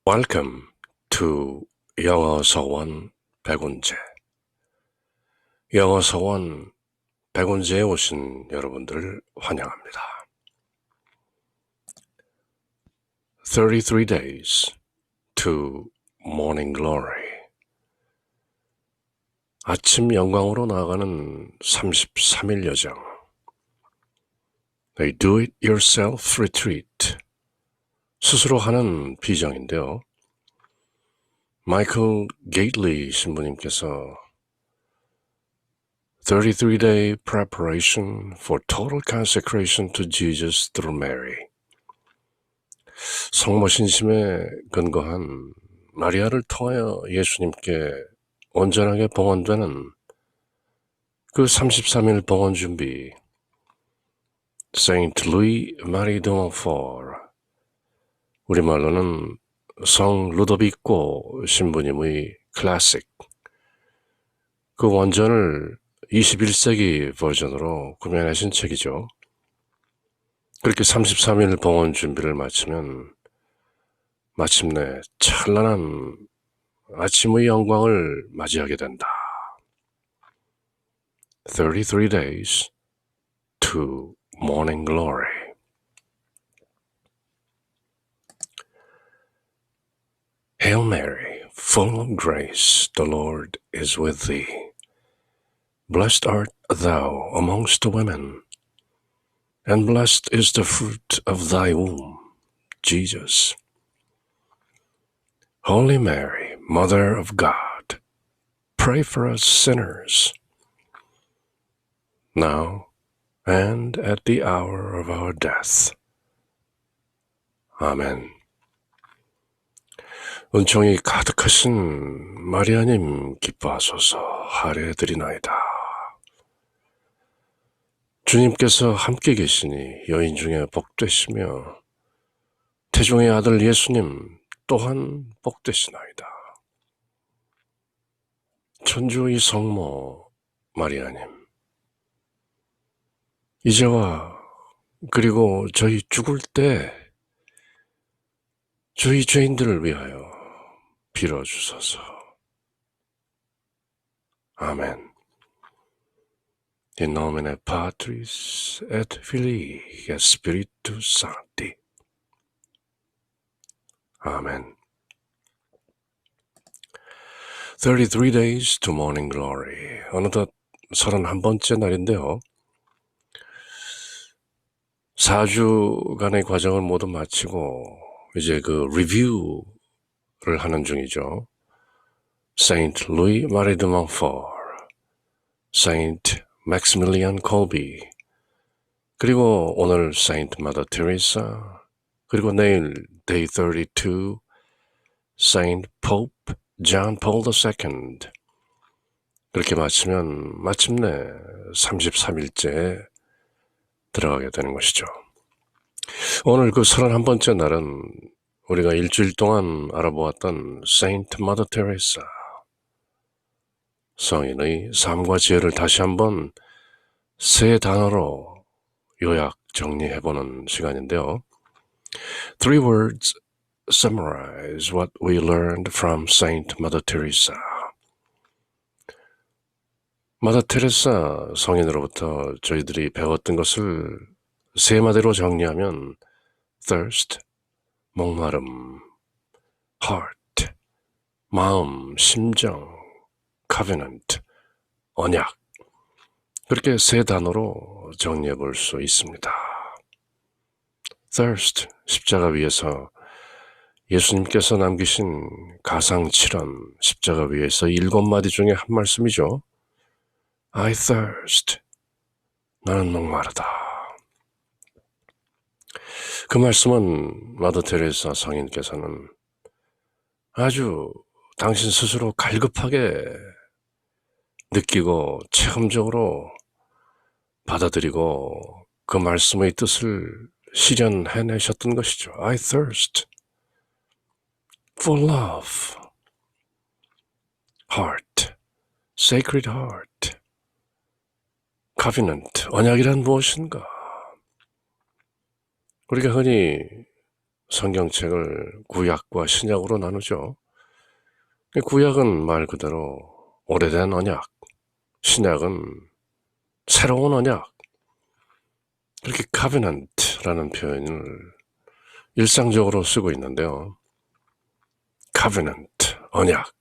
Welcome to 영어 서원 백운재. 영어 서원 백운재에 오신 여러분들을 환영합니다. 33 days to morning glory. 아침 영광으로 나아가는 33일 여정. A do-it-yourself retreat. 스스로 하는 비정인데요. 마이클 게이틀리 신부님께서 33-day preparation for total consecration to Jesus through Mary. 성모 신심에 근거한 마리아를 통하여 예수님께 온전하게 봉헌되는 그 33일 봉헌 준비. Saint Louis Marie de Montfort. 우리말로는 성 루도비코 신부님의 클래식. 그 원전을 21세기 버전으로 구매하신 책이죠. 그렇게 33일 봉헌 준비를 마치면 마침내 찬란한 아침의 영광을 맞이하게 된다. 33 days to morning glory. Hail Mary, full of grace, the Lord is with thee. Blessed art thou amongst women, and blessed is the fruit of thy womb, Jesus. Holy Mary, Mother of God, pray for us sinners, now and at the hour of our death. 아멘. 은총이 가득하신 마리아님 기뻐하소서. 하례드리나이다. 주님께서 함께 계시니 여인 중에 복되시며 태중의 아들 예수님 또한 복되시나이다. 천주의 성모 마리아님, 이제와 그리고 저희 죽을 때 저희 죄인들을 위하여 빌어주소서. 아멘. In nomine Patris et Filii et Spiritus Sancti. 아멘. 33 days to morning glory. 어느덧 31번째 날인데요. 4주간의 과정을 모두 마치고 이제 그 리뷰를 하는 중이죠. Saint Louis Marie de Montfort, Saint Maximilian Kolbe, 그리고 오늘 Saint Mother Teresa, 그리고 내일 Day 32, Saint Pope John Paul II. 그렇게 마치면 마침내 33일째에 들어가게 되는 것이죠. 오늘 그 31번째 날은 우리가 일주일 동안 알아보았던 Saint Mother Teresa, 성인의 삶과 지혜를 다시 한번 세 단어로 요약 정리해보는 시간인데요. Three words summarize what we learned from Saint Mother Teresa. 마더 테레사 성인으로부터 저희들이 배웠던 것을 세 마디로 정리하면 thirst, 목마름, heart, 마음, 심정, covenant, 언약, 그렇게 세 단어로 정리해 볼 수 있습니다. thirst, 십자가 위에서 예수님께서 남기신 가상칠언, 십자가 위에서 7마디 중에 한 말씀이죠. I thirst, 나는 목마르다. 그 말씀은 마더 테레사 성인께서는 아주 당신 스스로 갈급하게 느끼고 체험적으로 받아들이고 그 말씀의 뜻을 실현해내셨던 것이죠. I thirst for love, heart, sacred heart, covenant, 언약이란 무엇인가? 우리가 흔히 성경책을 구약과 신약으로 나누죠. 구약은 말 그대로 오래된 언약, 신약은 새로운 언약. 그렇게 covenant라는 표현을 일상적으로 쓰고 있는데요. covenant, 언약.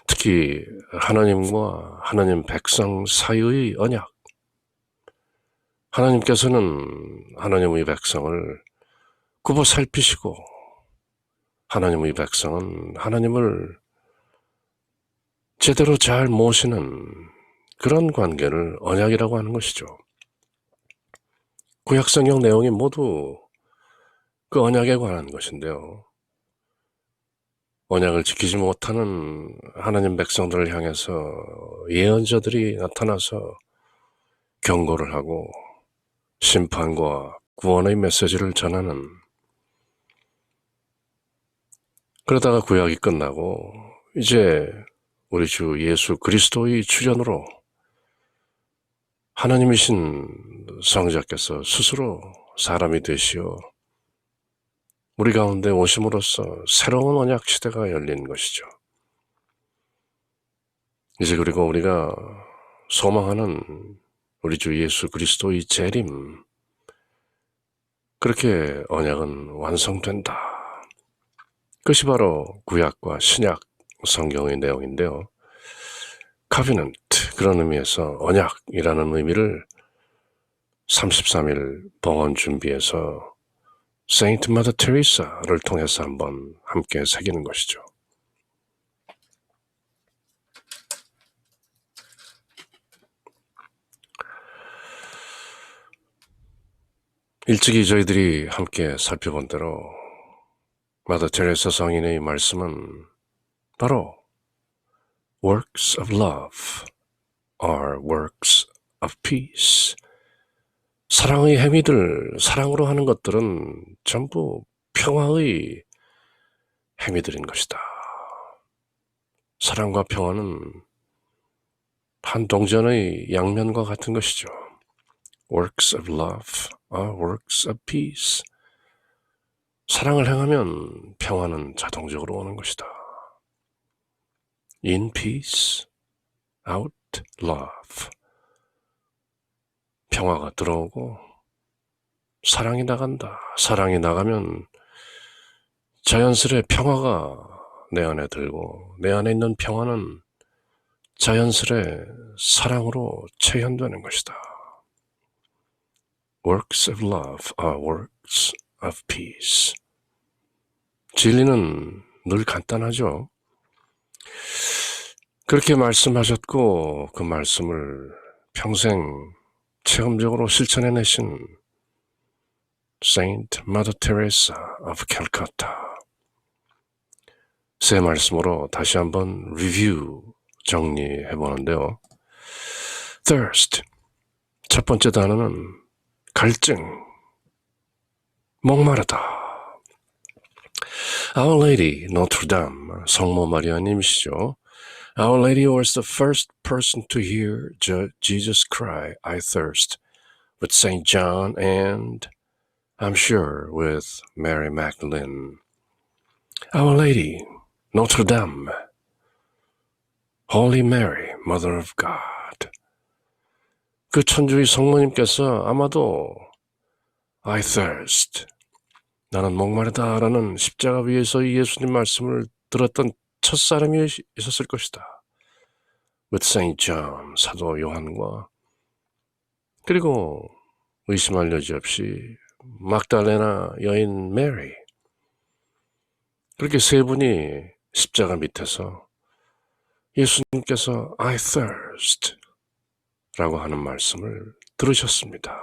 특히 하나님과 하나님 백성 사이의 언약. 하나님께서는 하나님의 백성을 굽어 살피시고 하나님의 백성은 하나님을 제대로 잘 모시는 그런 관계를 언약이라고 하는 것이죠. 구약성경 내용이 모두 그 언약에 관한 것인데요. 언약을 지키지 못하는 하나님 백성들을 향해서 예언자들이 나타나서 경고를 하고 심판과 구원의 메시지를 전하는, 그러다가 구약이 끝나고 이제 우리 주 예수 그리스도의 출현으로 하나님이신 성자께서 스스로 사람이 되시어 우리 가운데 오심으로써 새로운 언약 시대가 열린 것이죠. 이제 그리고 우리가 소망하는 우리 주 예수 그리스도의 재림, 그렇게 언약은 완성된다. 그것이 바로 구약과 신약 성경의 내용인데요. covenant, 그런 의미에서 언약이라는 의미를 33일 봉헌 준비에서 세인트 마더 테레사를 통해서 한번 함께 새기는 것이죠. 일찍이 저희들이 함께 살펴본 대로 마더 테레사 성인의 말씀은 바로 works of love are works of peace. 사랑의 행위들, 사랑으로 하는 것들은 전부 평화의 행위들인 것이다. 사랑과 평화는 한 동전의 양면과 같은 것이죠. Works of love are works of peace. 사랑을 행하면 평화는 자동적으로 오는 것이다. In peace, out love. 평화가 들어오고 사랑이 나간다. 사랑이 나가면 자연스레 평화가 내 안에 들고 내 안에 있는 평화는 자연스레 사랑으로 체현되는 것이다. Works of love are works of peace. 진리는 늘 간단하죠. 그렇게 말씀하셨고 그 말씀을 평생 체험적으로 실천해내신 Saint Mother Teresa of Calcutta. 새 말씀으로 다시 한번 리뷰 정리해보는데요. Thirst, 첫 번째 단어는 갈증, 목마르다. Our Lady, Notre Dame, 성모 마리아님이시죠. Our Lady was the first person to hear Jesus cry, I thirst, with St. John and, I'm sure, with Mary Magdalene. Our Lady, Notre Dame, Holy Mary, Mother of God. 그 천주의 성모님께서 아마도 I thirst, 나는 목마르다라는 십자가 위에서의 예수님 말씀을 들었던 첫 사람이 있었을 것이다. With Saint John, 사도 요한과 그리고 의심할 여지 없이 막달레나 여인 메리, 그렇게 세 분이 십자가 밑에서 예수님께서 I thirst 라고 하는 말씀을 들으셨습니다.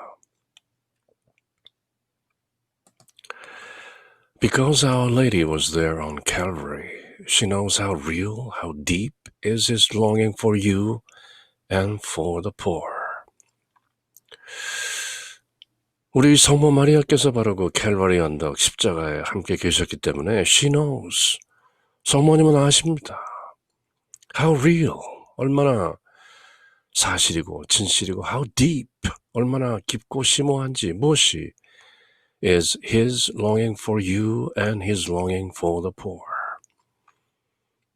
Because Our Lady was there on Calvary, she knows how real, how deep is His longing for you and for the poor. 우리 성모 마리아께서 바로 그 캘버리 언덕 십자가에 함께 계셨기 때문에 she knows, 성모님은 아십니다. How real, 얼마나 사실이고 진실이고 how deep, 얼마나 깊고 심오한지, 무엇이 is his longing for you and his longing for the poor.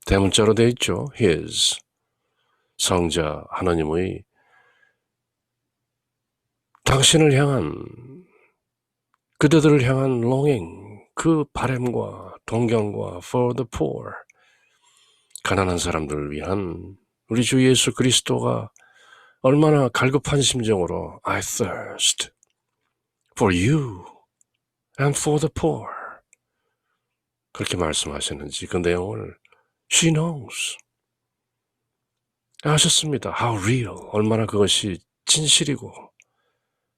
대문자로 되어 있죠. his, 성자 하나님의 당신을 향한, 그대들을 향한 longing, 그 바램과 동경과 for the poor, 가난한 사람들을 위한 우리 주 예수 그리스도가 얼마나 갈급한 심정으로 I thirst for you and for the poor 그렇게 말씀하셨는지 그 내용을 She knows. 아셨습니다. How real, 얼마나 그것이 진실이고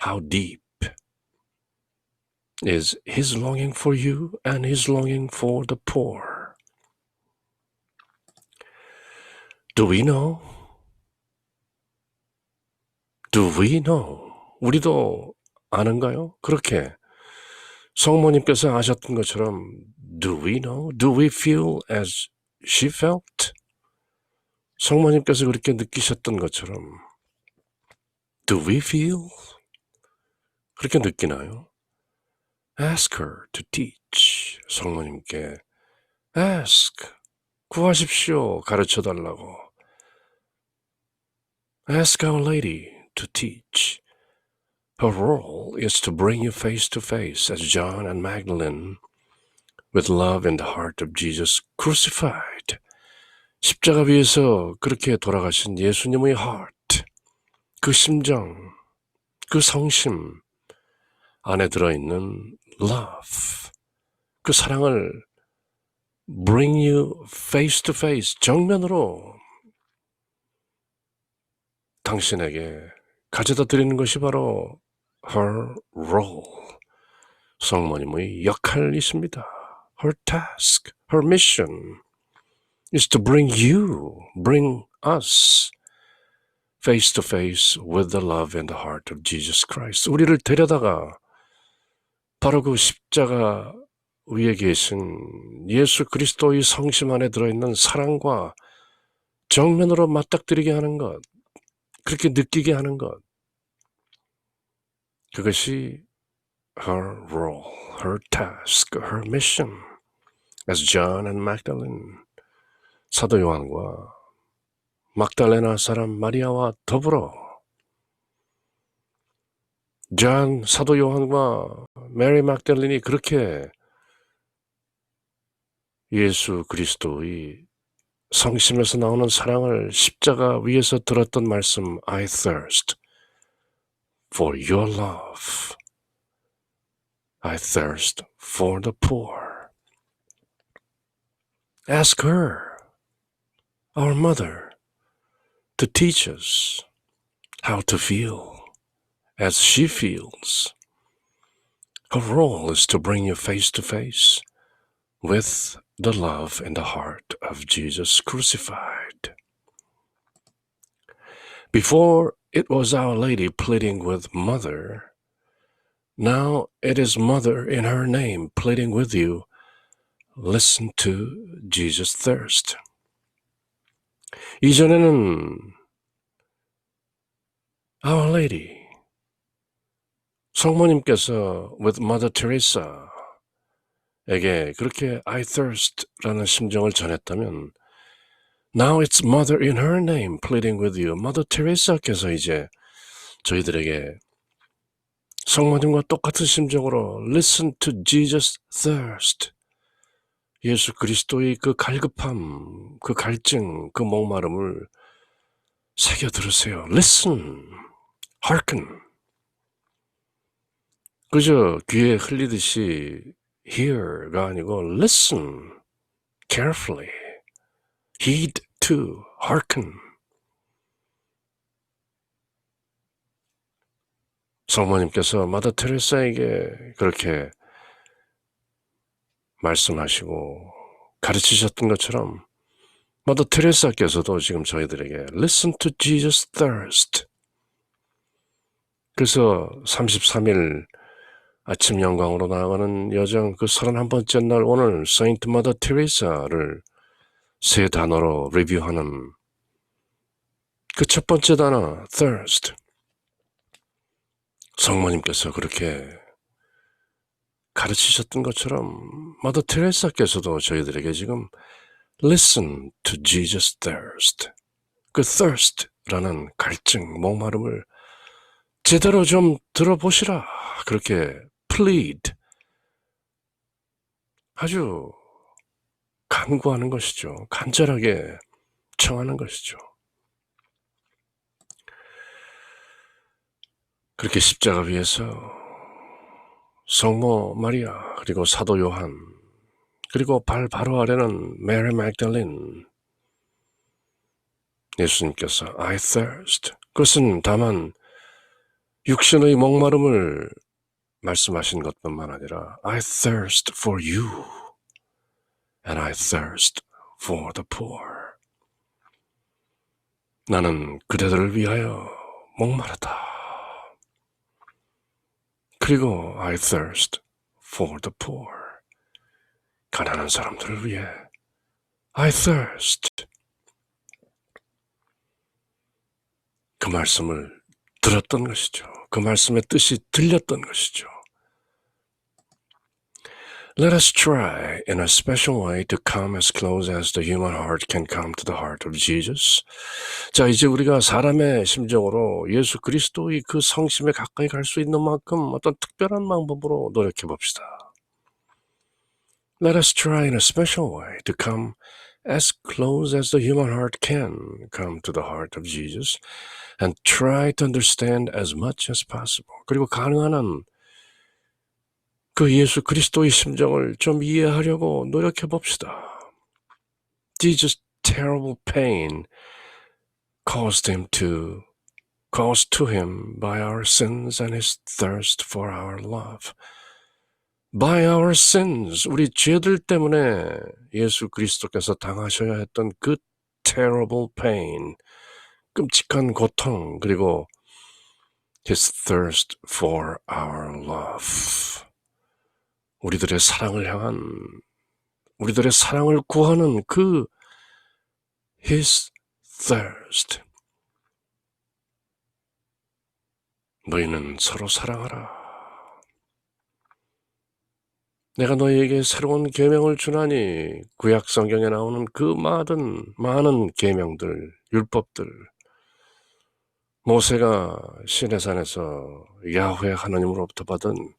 How deep is his longing for you and his longing for the poor. Do we know? Do we know? 우리도 아는가요? 그렇게 성모님께서 아셨던 것처럼 Do we know? Do we feel as she felt? 성모님께서 그렇게 느끼셨던 것처럼 Do we feel? 그렇게 느끼나요? Ask her to teach. 성모님께 Ask, 구하십시오. 가르쳐달라고. Ask Our Lady to teach. Her role is to bring you face to face as John and Magdalene with love in the heart of Jesus crucified. 십자가 위에서 그렇게 돌아가신 예수님의 heart, 그 심정, 그 성심 안에 들어있는 love, 그 사랑을 bring you face to face, 정면으로 당신에게 가져다 드리는 것이 바로 her role, 성모님의 역할이십니다. Her task, her mission is to bring you, bring us face to face with the love and the heart of Jesus Christ. 우리를 데려다가 바로 그 십자가 위에 계신 예수 그리스도의 성심 안에 들어있는 사랑과 정면으로 맞닥뜨리게 하는 것, 그렇게 느끼게 하는 것, 그것이 her role, her task, her mission as John and Magdalene, 사도 요한과 막달레나 사람 마리아와 더불어 존, 사도 요한과 메리 막달린이 그렇게 예수 그리스도의 성심에서 나오는 사랑을 십자가 위에서 들었던 말씀 I thirst for your love. I thirst for the poor. Ask her, our mother, to teach us how to feel as she feels. Her role is to bring you face to face with the love and the heart of Jesus crucified. Before it was Our Lady pleading with Mother, now it is Mother in her name pleading with you. Listen to Jesus' thirst. 이전에는 Our Lady, 성모님께서 with Mother Teresa에게 그렇게 I thirst라는 심정을 전했다면 Now it's Mother in her name pleading with you. Mother Teresa께서 이제 저희들에게 성모님과 똑같은 심정으로 Listen to Jesus' thirst. 예수 그리스도의 그 갈급함, 그 갈증, 그 목마름을 새겨 들으세요. Listen, hearken. 그저 귀에 흘리듯이 hear가 아니고 listen carefully, heed to, hearken. 성모님께서 마더 테레사에게 그렇게 말씀하시고 가르치셨던 것처럼 마더 테레사께서도 지금 저희들에게 Listen to Jesus' thirst. 그래서 33일 아침 영광으로 나아가는 여정 그 31번째 날 오늘 세인트 마더 테레사를 세 단어로 리뷰하는 그 첫 번째 단어 thirst. 성모님께서 그렇게 가르치셨던 것처럼 마더 테레사께서도 저희들에게 지금 Listen to Jesus thirst. 그 thirst라는 갈증, 목마름을 제대로 좀 들어보시라. 그렇게 plead, 아주 간구하는 것이죠. 간절하게 청하는 것이죠. 그렇게 십자가 위에서 성모 마리아, 그리고 사도 요한, 그리고 발 바로 아래는 메리 맥달린, 예수님께서 I thirst, 그것은 다만 육신의 목마름을 말씀하신 것뿐만 아니라 I thirst for you and I thirst for the poor. 나는 그대들을 위하여 목마르다. 그리고 I thirst for the poor. 가난한 사람들을 위해 I thirst. 그 말씀을 들었던 것이죠. 그 말씀의 뜻이 들렸던 것이죠. Let us try in a special way to come as close as the human heart can come to the heart of Jesus. 자, 이제 우리가 사람의 심정으로 예수 그리스도의 그 성심에 가까이 갈 수 있는 만큼 어떤 특별한 방법으로 노력해 봅시다. Let us try in a special way to come as close as the human heart can come to the heart of Jesus and try to understand as much as possible. 그리고 가능한 한 그 예수 그리스도의 심정을 좀 이해하려고 노력해 봅시다. Jesus' terrible pain caused to him by our sins and his thirst for our love. By our sins, 우리 죄들 때문에 예수 그리스도께서 당하셔야 했던 그 terrible pain, 끔찍한 고통, 그리고 his thirst for our love. 우리들의 사랑을 구하는 그 his thirst. 너희는 서로 사랑하라. 내가 너희에게 새로운 계명을 주나니, 구약 성경에 나오는 그 많은 계명들, 율법들, 모세가 시내산에서 야훼 하나님으로부터 받은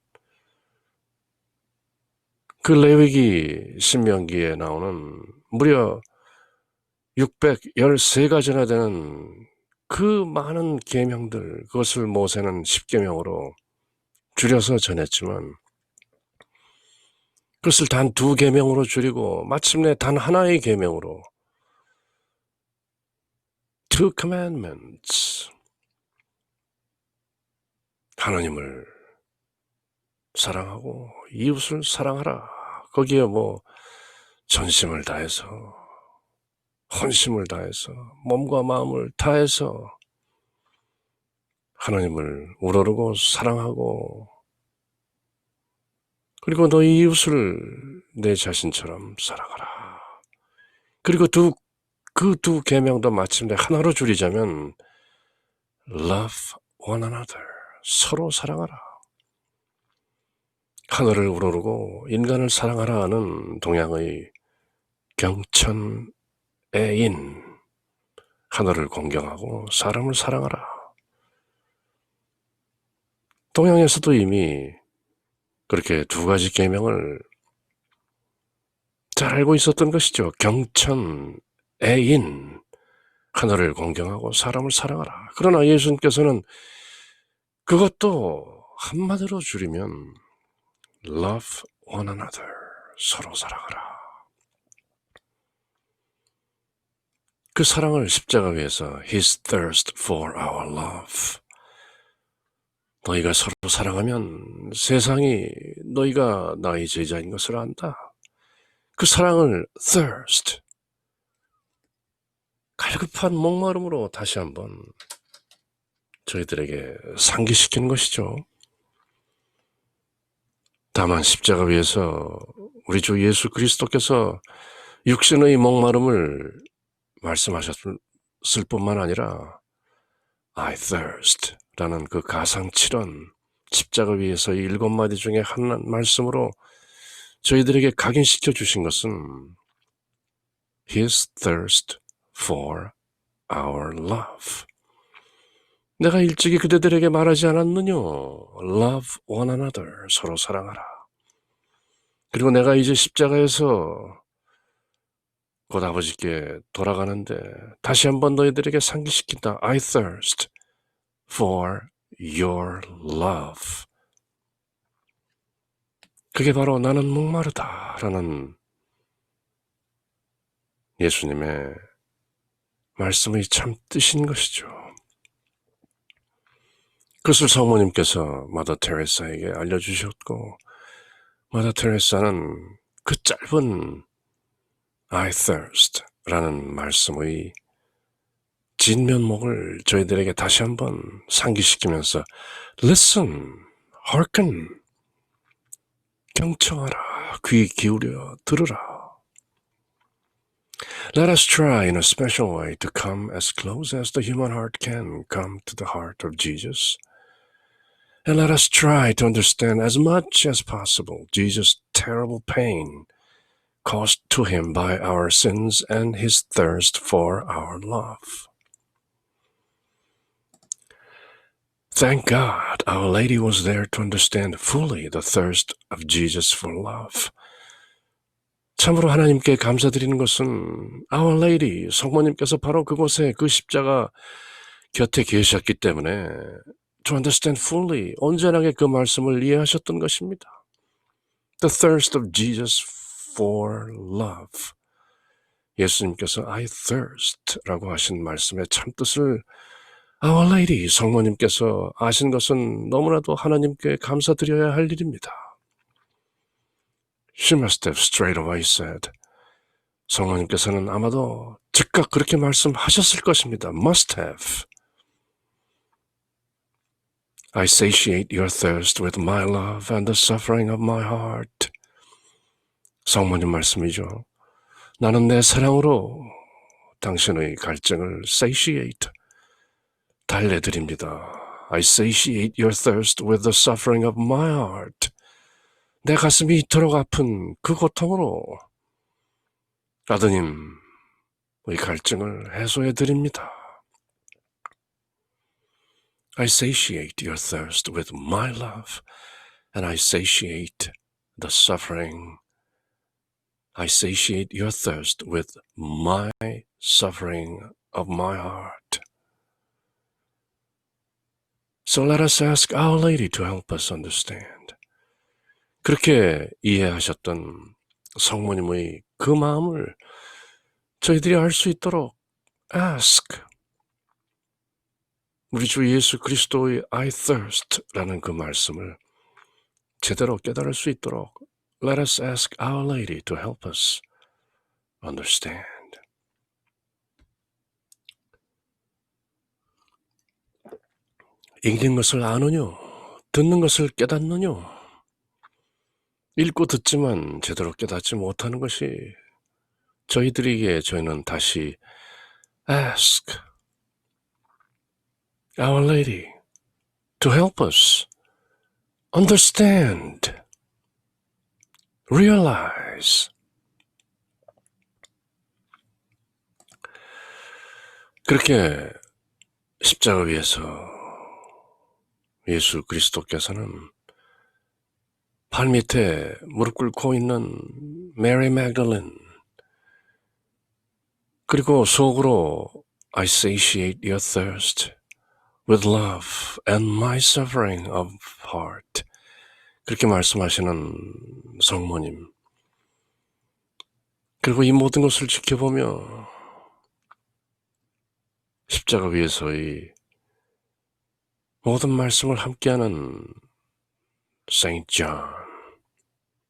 그 레위기 신명기에 나오는 무려 613가지나 되는 그 많은 계명들, 그것을 모세는 10계명으로 줄여서 전했지만 그것을 단 2계명으로 줄이고 마침내 단 하나의 계명으로 Two commandments, 하나님을 사랑하고 이웃을 사랑하라. 거기에 전심을 다해서, 헌심을 다해서, 몸과 마음을 다해서 하나님을 우러르고 사랑하고, 그리고 너희 이웃을 내 자신처럼 사랑하라. 그리고 그 두 계명도 마침내 하나로 줄이자면 love one another, 서로 사랑하라. 하늘을 우러르고 인간을 사랑하라 하는 동양의 경천애인, 하늘을 공경하고 사람을 사랑하라. 동양에서도 이미 그렇게 2가지 계명을 잘 알고 있었던 것이죠. 경천애인, 하늘을 공경하고 사람을 사랑하라. 그러나 예수님께서는 그것도 한마디로 줄이면 love one another, 서로 사랑하라. 그 사랑을 십자가 위에서 his thirst for our love. 너희가 서로 사랑하면 세상이 너희가 나의 제자인 것을 안다. 그 사랑을 thirst, 갈급한 목마름으로 다시 한번 저희들에게 상기시키는 것이죠. 다만 십자가 위에서 우리 주 예수 그리스도께서 육신의 목마름을 말씀하셨을 뿐만 아니라 I thirst 라는 그 가상칠언, 십자가 위에서 이 7마디 중에 한 말씀으로 저희들에게 각인시켜 주신 것은 His thirst for our love. 내가 일찍이 그대들에게 말하지 않았느냐? Love one another. 서로 사랑하라. 그리고 내가 이제 십자가에서 곧 아버지께 돌아가는데 다시 한번 너희들에게 상기시킨다. I thirst for your love. 그게 바로 나는 목마르다라는 예수님의 말씀의 참 뜻인 것이죠. 그것을 성모님께서 마더 테레사에게 알려주셨고, 마더 테레사는 그 짧은 I thirst 라는 말씀의 진면목을 저희들에게 다시 한번 상기시키면서 Listen, hearken, 경청하라, 귀 기울여 들으라. Let us try in a special way to come as close as the human heart can come to the heart of Jesus. And let us try to understand as much as possible Jesus' terrible pain caused to him by our sins and his thirst for our love. Thank God Our Lady was there to understand fully the thirst of Jesus for love. 참으로 하나님께 감사드리는 것은 Our Lady, 성모님께서 바로 그곳에 그 십자가 곁에 계셨기 때문에 to understand fully, 온전하게 그 말씀을 이해하셨던 것입니다. The thirst of Jesus for love. 예수님께서 I thirst 라고 하신 말씀의 참뜻을 Our Lady, 성모님께서 아신 것은 너무나도 하나님께 감사드려야 할 일입니다. She must have straight away said. 성모님께서는 아마도 즉각 그렇게 말씀하셨을 것입니다. Must have. I satiate your thirst with my love and the suffering of my heart. 성모님 말씀이죠. 나는 내 사랑으로 당신의 갈증을 satiate, 달래드립니다. I satiate your thirst with the suffering of my heart. 내 가슴이 이토록 아픈 그 고통으로 아드님의 갈증을 해소해드립니다. I satiate your thirst with my love, and I satiate the suffering. I satiate your thirst with my suffering of my heart. So let us ask Our Lady to help us understand. 그렇게 이해하셨던 성모님의 그 마음을 저희들이 알 수 있도록 ask. 우리 주 예수 그리스도의 I thirst라는 그 말씀을 제대로 깨달을 수 있도록 let us ask Our Lady to help us understand. 읽는 것을 아느뇨? 듣는 것을 깨닫느뇨? 읽고 듣지만 제대로 깨닫지 못하는 것이 저희들에게 저희는 다시 ask Our Lady to help us understand, realize. 그렇게 십자가 위에서 예수 그리스도께서는 발밑에 무릎 꿇고 있는 메리 맥달린, 그리고 속으로 I satiate your thirst with love and my suffering of heart. 그렇게 말씀하시는 성모님. 그리고 이 모든 것을 지켜보며 십자가 위에서의 모든 말씀을 함께하는 Saint John,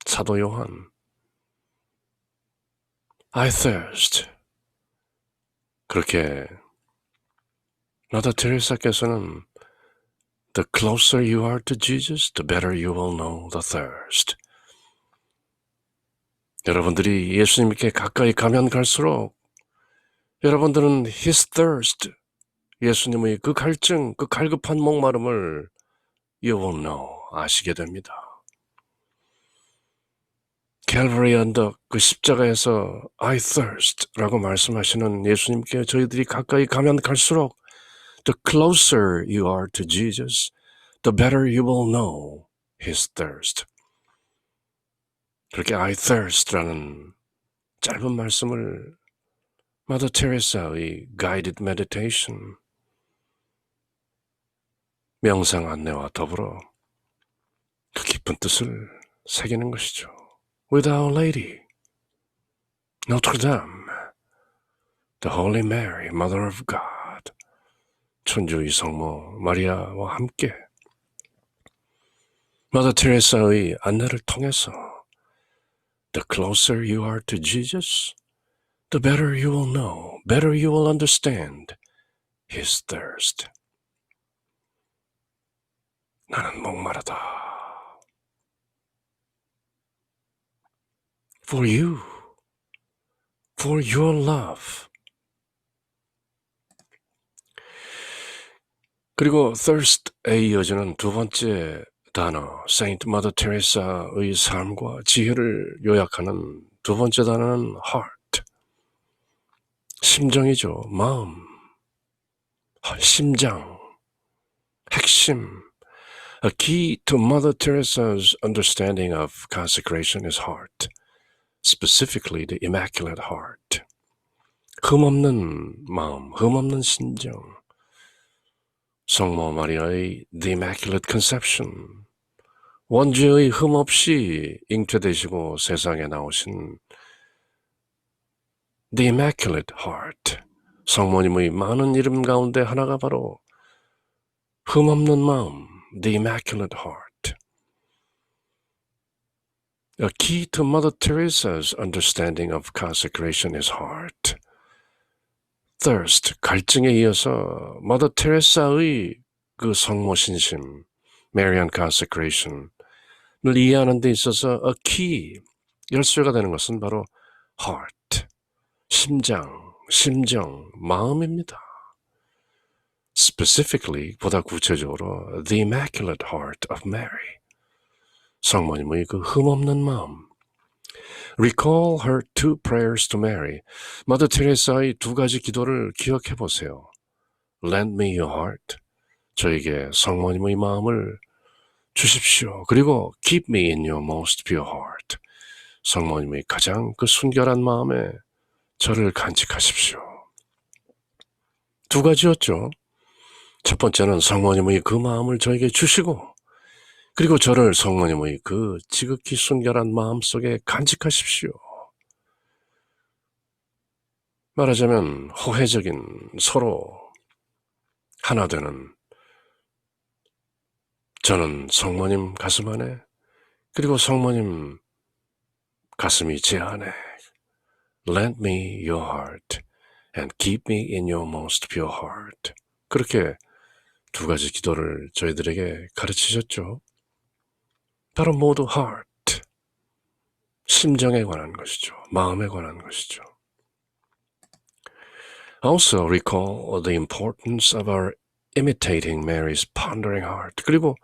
사도 요한. I thirst. 그렇게 마더 테레사께서는 The closer you are to Jesus, the better you will know the thirst. 여러분들이 예수님께 가까이 가면 갈수록 여러분들은 His thirst, 예수님의 그 갈증, 그 갈급한 목마름을 you will know, 아시게 됩니다. 캘버리 언덕, 그 십자가에서 I thirst 라고 말씀하시는 예수님께 저희들이 가까이 가면 갈수록 the closer you are to Jesus, the better you will know his thirst. 그렇게 I thirst라는 짧은 말씀을 마더 테레사의 guided meditation, 명상 안내와 더불어 그 깊은 뜻을 새기는 것이죠. With Our Lady, Notre Dame, the Holy Mary, Mother of God, 천주의 성모 마리아와 함께 마더 테레사의 안내를 통해서 the closer you are to Jesus, the better you will know, better you will understand his thirst. 나는 목마르다. For you, for your love. 그리고 thirst에 이어지는 두 번째 단어, Saint Mother Teresa의 삶과 지혜를 요약하는 두 번째 단어는 heart, 심정이죠. 마음, 심장, 핵심. A key to Mother Teresa's understanding of consecration is heart, specifically the Immaculate Heart. 흠없는 마음, 흠없는 심정. 성모 마리아의 The Immaculate Conception, 원죄의 흠 없이 잉태되시고 세상에 나오신 The Immaculate Heart, 성모님의 많은 이름 가운데 하나가 바로 흠 없는 마음, The Immaculate Heart. A key to Mother Teresa's understanding of consecration is heart. Thirst, 갈증에 이어서 Mother Teresa의 그 성모 신심, Marian consecration을 이해하는 데 있어서 a key, 열쇠가 되는 것은 바로 heart, 심장, 심정, 마음입니다. Specifically, 보다 구체적으로 the Immaculate Heart of Mary, 성모님의 그 흠없는 마음. Recall her two prayers to Mary. 마더 테레사의 두 가지 기도를 기억해 보세요. Lend me your heart. 저에게 성모님의 마음을 주십시오. 그리고 Keep me in your most pure heart. 성모님의 가장 그 순결한 마음에 저를 간직하십시오. 두 가지였죠. 첫 번째는 성모님의 그 마음을 저에게 주시고, 그리고 저를 성모님의 그 지극히 순결한 마음 속에 간직하십시오. 말하자면 호혜적인 서로 하나 되는, 저는 성모님 가슴 안에, 그리고 성모님 가슴이 제 안에. Lend me your heart and keep me in your most pure heart. 그렇게 두 가지 기도를 저희들에게 가르치셨죠. 바로 모두 heart, 심정에 관한 것이죠. 마음에 관한 것이죠. Also recall the importance of our imitating Mary's pondering heart. 그리고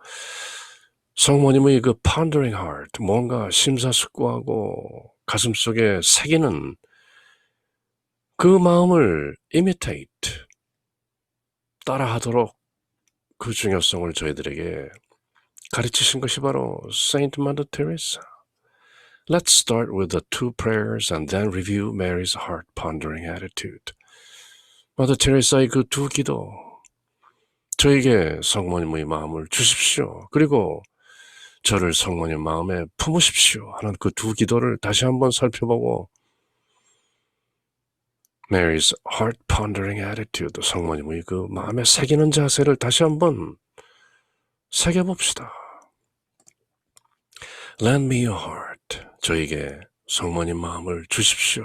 성모님의 그 pondering heart, 뭔가 심사숙고하고 가슴속에 새기는 그 마음을 imitate, 따라하도록 그 중요성을 저희들에게 가르치신 것이 바로 Saint Mother Teresa. Let's start with the two prayers and then review Mary's heart pondering attitude. Mother Teresa의 그 두 기도, 저에게 성모님의 마음을 주십시오. 그리고 저를 성모님 마음에 품으십시오 하는 그 두 기도를 다시 한번 살펴보고 Mary's heart pondering attitude, 성모님의 그 마음에 새기는 자세를 다시 한번 새겨봅시다. Lend me your heart. 저에게 성모님 마음을 주십시오.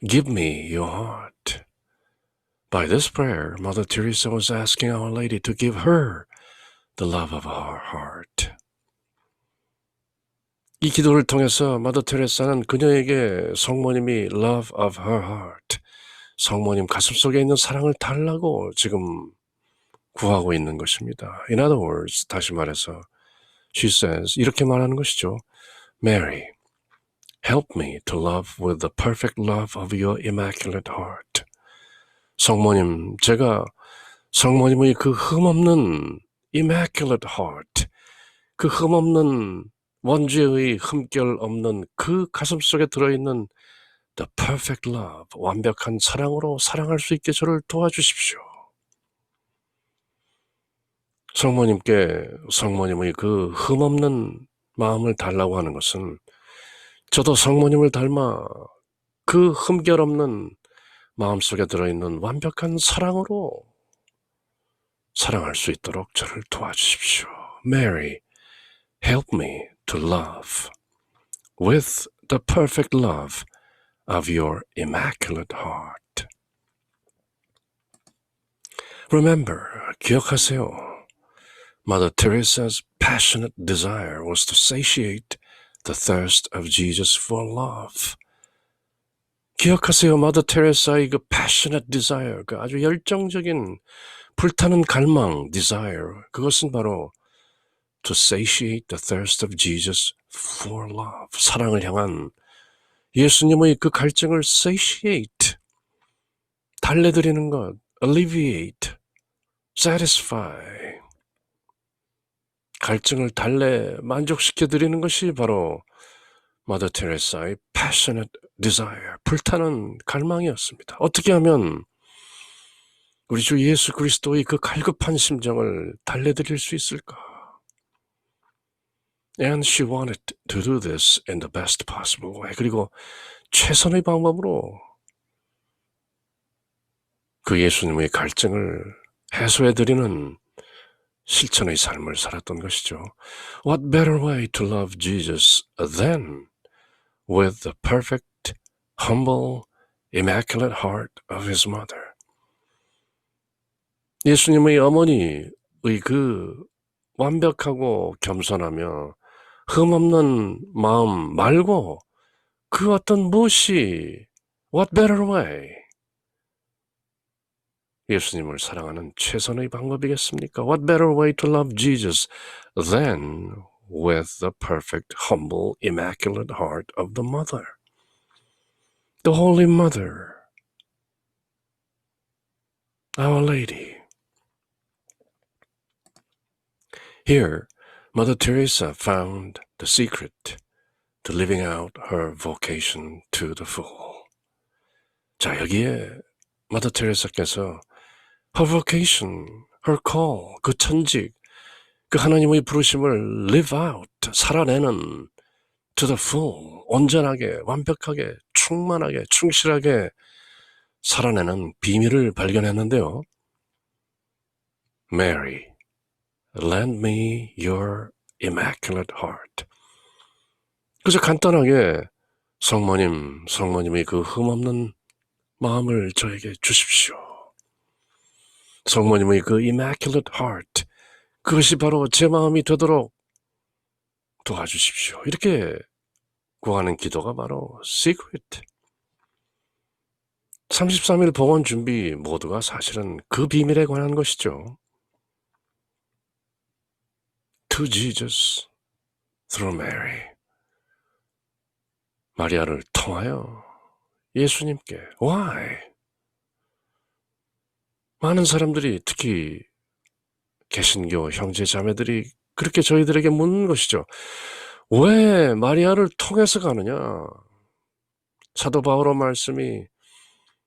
Give me your heart. By this prayer, Mother Teresa was asking Our Lady to give her the love of her heart. 이 기도를 통해서 마더 테레사는 그녀에게 성모님이 love of her heart, 성모님 가슴속에 있는 사랑을 달라고 지금 구하고 있는 것입니다. In other words, 다시 말해서 she says, 이렇게 말하는 것이죠. Mary, help me to love with the perfect love of your immaculate heart. 성모님, 제가 성모님의 그 흠없는 immaculate heart, 그 흠없는 원죄의 흠결 없는 그 가슴 속에 들어있는 the perfect love, 완벽한 사랑으로 사랑할 수 있게 저를 도와주십시오. 성모님께 성모님의 그 흠없는 마음을 달라고 하는 것은 저도 성모님을 닮아 그 흠결 없는 마음속에 들어있는 완벽한 사랑으로 사랑할 수 있도록 저를 도와주십시오. Mary, help me to love with the perfect love of your immaculate heart. Remember, 기억하세요. Mother Teresa's passionate desire was to satiate the thirst of Jesus for love. 기억하세요. Mother Teresa의 그 passionate desire, 그 아주 열정적인 불타는 갈망, desire, 그것은 바로 to satiate the thirst of Jesus for love. 사랑을 향한 예수님의 그 갈증을 satiate, 달래드리는 것, alleviate, satisfy, 갈증을 달래 만족시켜드리는 것이 바로 마더 테레사의 passionate desire, 불타는 갈망이었습니다. 어떻게 하면 우리 주 예수 그리스도의 그 갈급한 심정을 달래드릴 수 있을까? And she wanted to do this in the best possible way. 그리고 최선의 방법으로 그 예수님의 갈증을 해소해드리는 실천의 삶을 살았던 것이죠. What better way to love Jesus than with the perfect, humble, immaculate heart of his mother. 예수님의 어머니의 그 완벽하고 겸손하며 흠없는 마음 말고 그 어떤 무엇이 What better way? 예수님을 사랑하는 최선의 방법이겠습니까? What better way to love Jesus than with the perfect, humble, immaculate heart of the mother? The Holy Mother, Our Lady. Here, Mother Teresa found the secret to living out her vocation to the full. 자, 여기에 Mother Teresa께서 her vocation, her call, 그 천직, 그 하나님의 부르심을 live out, 살아내는 to the full, 온전하게, 완벽하게, 충만하게, 충실하게 살아내는 비밀을 발견했는데요. Mary, lend me your immaculate heart. 그저 간단하게 성모님의 그 흠없는 마음을 저에게 주십시오. 성모님의 그 immaculate heart, 그것이 바로 제 마음이 되도록 도와주십시오. 이렇게 구하는 기도가 바로 secret. 33일 봉헌 준비 모두가 사실은 그 비밀에 관한 것이죠. To Jesus through Mary. 마리아를 통하여 예수님께. Why? 많은 사람들이 특히 개신교 형제 자매들이 그렇게 저희들에게 묻는 것이죠. 왜 마리아를 통해서 가느냐? 사도 바울의 말씀이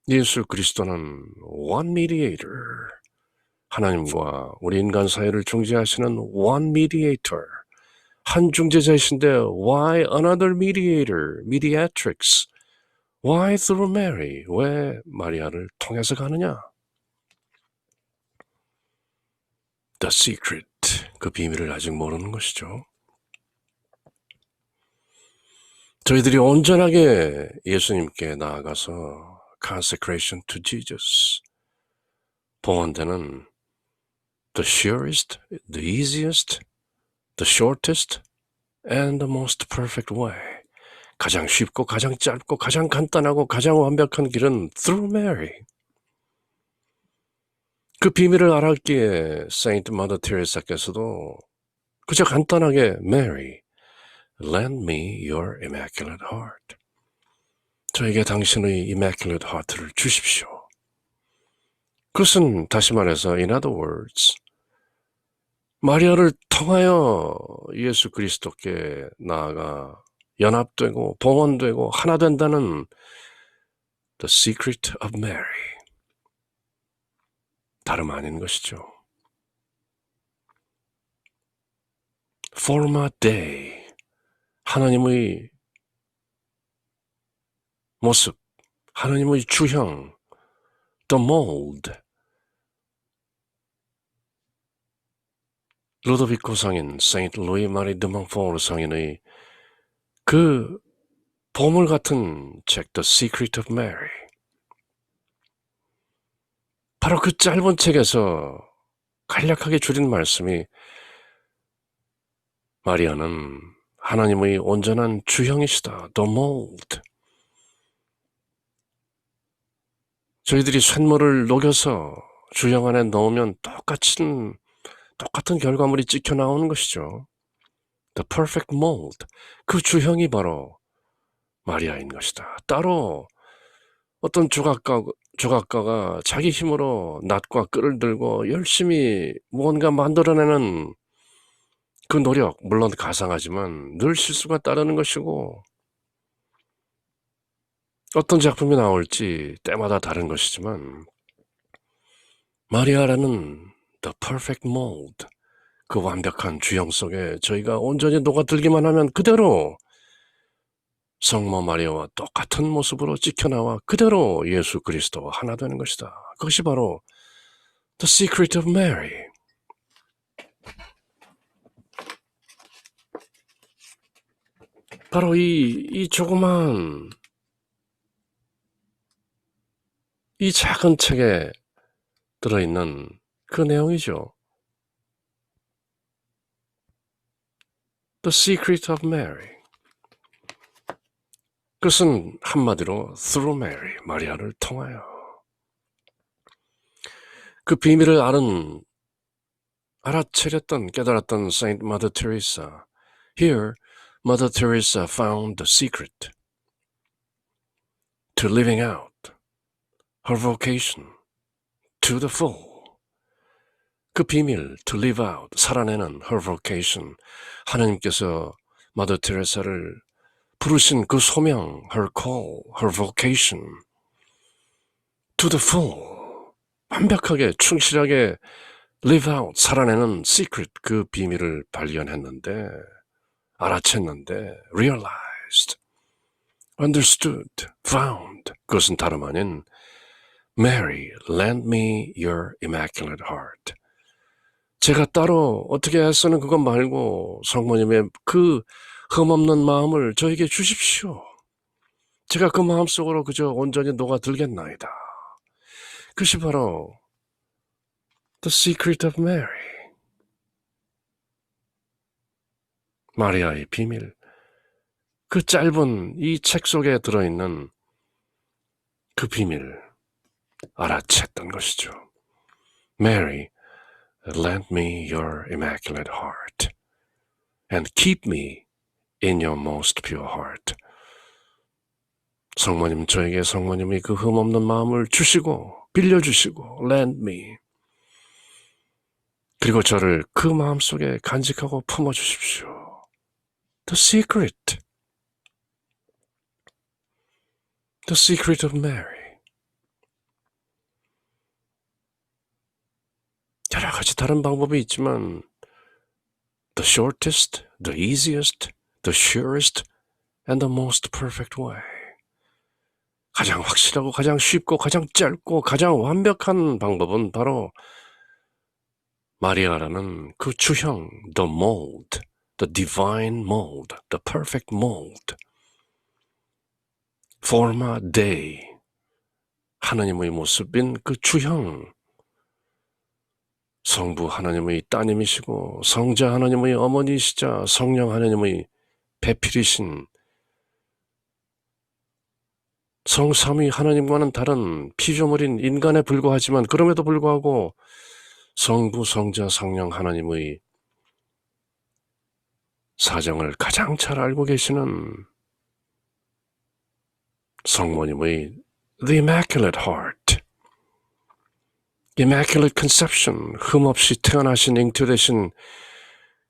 예수 그리스도는 one mediator, 하나님과 우리 인간 사이를 중재하시는 one mediator, 한 중재자이신데 why another mediator, mediatrix, why through Mary, 왜 마리아를 통해서 가느냐? The secret, 그 비밀을 아직 모르는 것이죠. 저희들이 온전하게 예수님께 나아가서 consecration to Jesus, 봉헌되는 the surest, the easiest, the shortest, and the most perfect way. 가장 쉽고 가장 짧고 가장 간단하고 가장 완벽한 길은 through Mary. 그 비밀을 알았기에 세인트 마더 테레사께서도 그저 간단하게 Mary, lend me your immaculate heart. 저에게 당신의 immaculate heart를 주십시오. 그것은 다시 말해서 in other words 마리아를 통하여 예수 그리스도께 나아가 연합되고 봉헌되고 하나 된다는 the secret of Mary. 다름 아닌 것이죠. Forma Dei, 하나님의 모습, 하나님의 주형, the mold. 루도비코 성인, 세인트 루이 마리 드 몽포르 성인의 그 보물 같은 책, The Secret of Mary. 바로 그 짧은 책에서 간략하게 줄인 말씀이 마리아는 하나님의 온전한 주형이시다. The mold. 저희들이 쇳물을 녹여서 주형 안에 넣으면 똑같은 결과물이 찍혀 나오는 것이죠. The perfect mold. 그 주형이 바로 마리아인 것이다. 따로 어떤 조각가가 자기 힘으로 낫과 끌을 들고 열심히 무언가 만들어내는 그 노력, 물론 가상하지만 늘 실수가 따르는 것이고 어떤 작품이 나올지 때마다 다른 것이지만 마리아라는 the perfect mold, 그 완벽한 주형 속에 저희가 온전히 녹아들기만 하면 그대로 성모 마리아와 똑같은 모습으로 찍혀나와 그대로 예수 그리스도와 하나 되는 것이다. 그것이 바로 the secret of Mary. 바로 이 조그만 이 작은 책에 들어있는 그 내용이죠. The secret of Mary. 그것은 한마디로 through Mary, 마리아를 통하여. 그 비밀을 알아차렸던, 깨달았던 Saint Mother Teresa. Here, Mother Teresa found the secret to living out her vocation to the full. 그 비밀, to live out, 살아내는 her vocation. 하나님께서 Mother Teresa를 부르신 그 소명, her call, her vocation, to the full, 완벽하게, 충실하게 live out, 살아내는 secret, 그 비밀을 발견했는데, 알아챘는데, realized, understood, found, 그것은 다름 아닌 Mary, lend me your immaculate heart. 제가 따로 어떻게 해서는 그것 말고 성모님의 그 흠없는 마음을 저에게 주십시오. 제가 그 마음속으로 그저 온전히 녹아들겠나이다. 그것이 바로 The Secret of Mary. 마리아의 비밀. 그 짧은 이 책 속에 들어있는 그 비밀을 알아챘던 것이죠. Mary, lend me your immaculate heart and keep me in your most pure heart. 성모님, 저에게 성모님이 그 흠없는 마음을 주시고 빌려주시고 lend me. 그리고 저를 그 마음속에 간직하고 품어주십시오. The secret. The secret of Mary. 여러 가지 다른 방법이 있지만 the shortest, the easiest, the surest, and the most perfect way. 가장 확실하고 가장 쉽고 가장 짧고 가장 완벽한 방법은 바로 마리아라는 그 주형, the mold, the divine mold, the perfect mold. Forma Dei, 하나님의 모습인 그 주형, 성부 하나님의 따님이시고 성자 하나님의 어머니시자 성령 하나님의 배필이신 성삼위 하나님과는 다른 피조물인 인간에 불과하지만 그럼에도 불구하고 성부, 성자, 성령 하나님의 사정을 가장 잘 알고 계시는 성모님의 The Immaculate Heart, Immaculate Conception, 흠없이 태어나신 잉태되신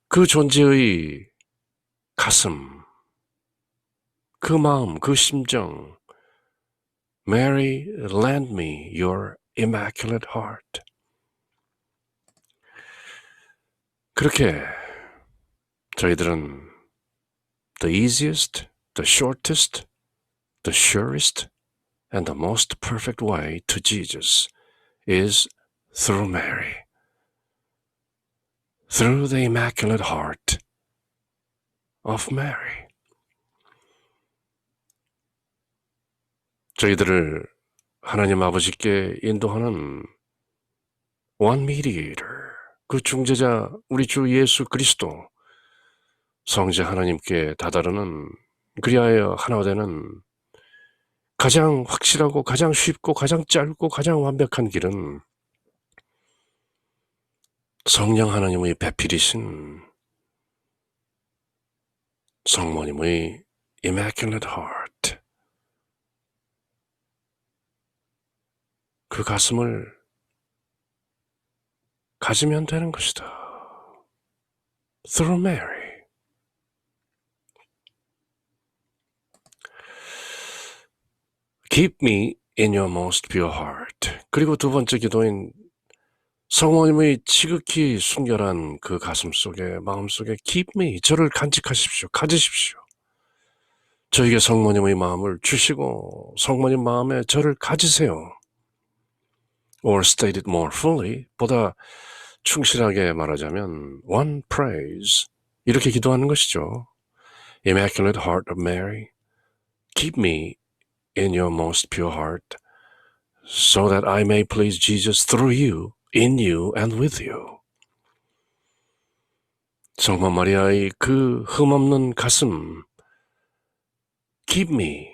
그 존재의 가슴, 그 마음, 그 심정, Mary, lend me your immaculate heart. 그렇게 저희들은 the easiest, the shortest, the surest, and the most perfect way to Jesus is through Mary, through the immaculate heart of Mary. 저희들을 하나님 아버지께 인도하는 one mediator, 그 중재자 우리 주 예수 그리스도, 성자 하나님께 다다르는, 그리하여 하나 되는 가장 확실하고 가장 쉽고 가장 짧고 가장 완벽한 길은 성령 하나님의 배필이신 성모님의 Immaculate Heart, 그 가슴을 가지면 되는 것이다. Through Mary. Keep me in your most pure heart. 그리고 두 번째 기도인 성모님의 지극히 순결한 그 가슴 속에, 마음 속에 Keep me, 저를 간직하십시오. 가지십시오. 저에게 성모님의 마음을 주시고 성모님 마음에 저를 가지세요. Or stated more fully, 보다 충실하게 말하자면 one prays, 이렇게 기도하는 것이죠. Immaculate Heart of Mary, keep me in your most pure heart, so that I may please Jesus through you, in you, and with you. 성모 마리아의 그 흠없는 가슴, keep me,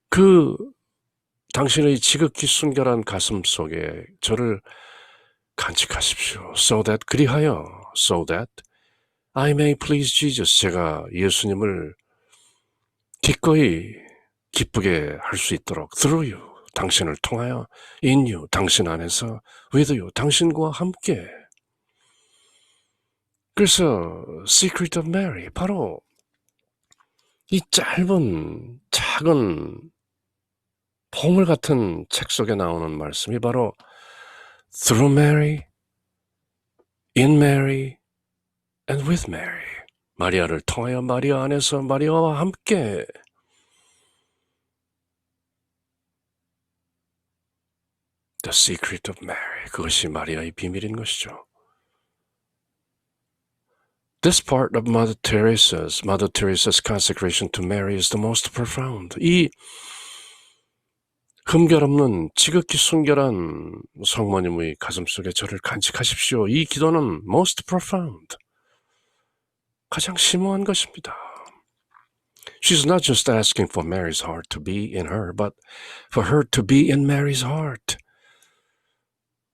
그 당신의 지극히 순결한 가슴 속에 저를 간직하십시오. So that, 그리하여, so that I may please Jesus, 제가 예수님을 기꺼이 기쁘게 할 수 있도록 through you, 당신을 통하여 in you, 당신 안에서 with you, 당신과 함께. 그래서 Secret of Mary, 바로 이 짧은 작은 보물 같은 책 속에 나오는 말씀이 바로 through Mary, in Mary, and with Mary. 마리아를 통하여 마리아 안에서 마리아와 함께. The secret of Mary. 그것이 마리아의 비밀인 것이죠. This part of Mother Teresa's consecration to Mary is the most profound. 이 흠결 없는 지극히 순결한 성모님의 가슴 속에 저를 간직하십시오. 이 기도는 most profound. 가장 심오한 것입니다. She's not just asking for Mary's heart to be in her, but for her to be in Mary's heart.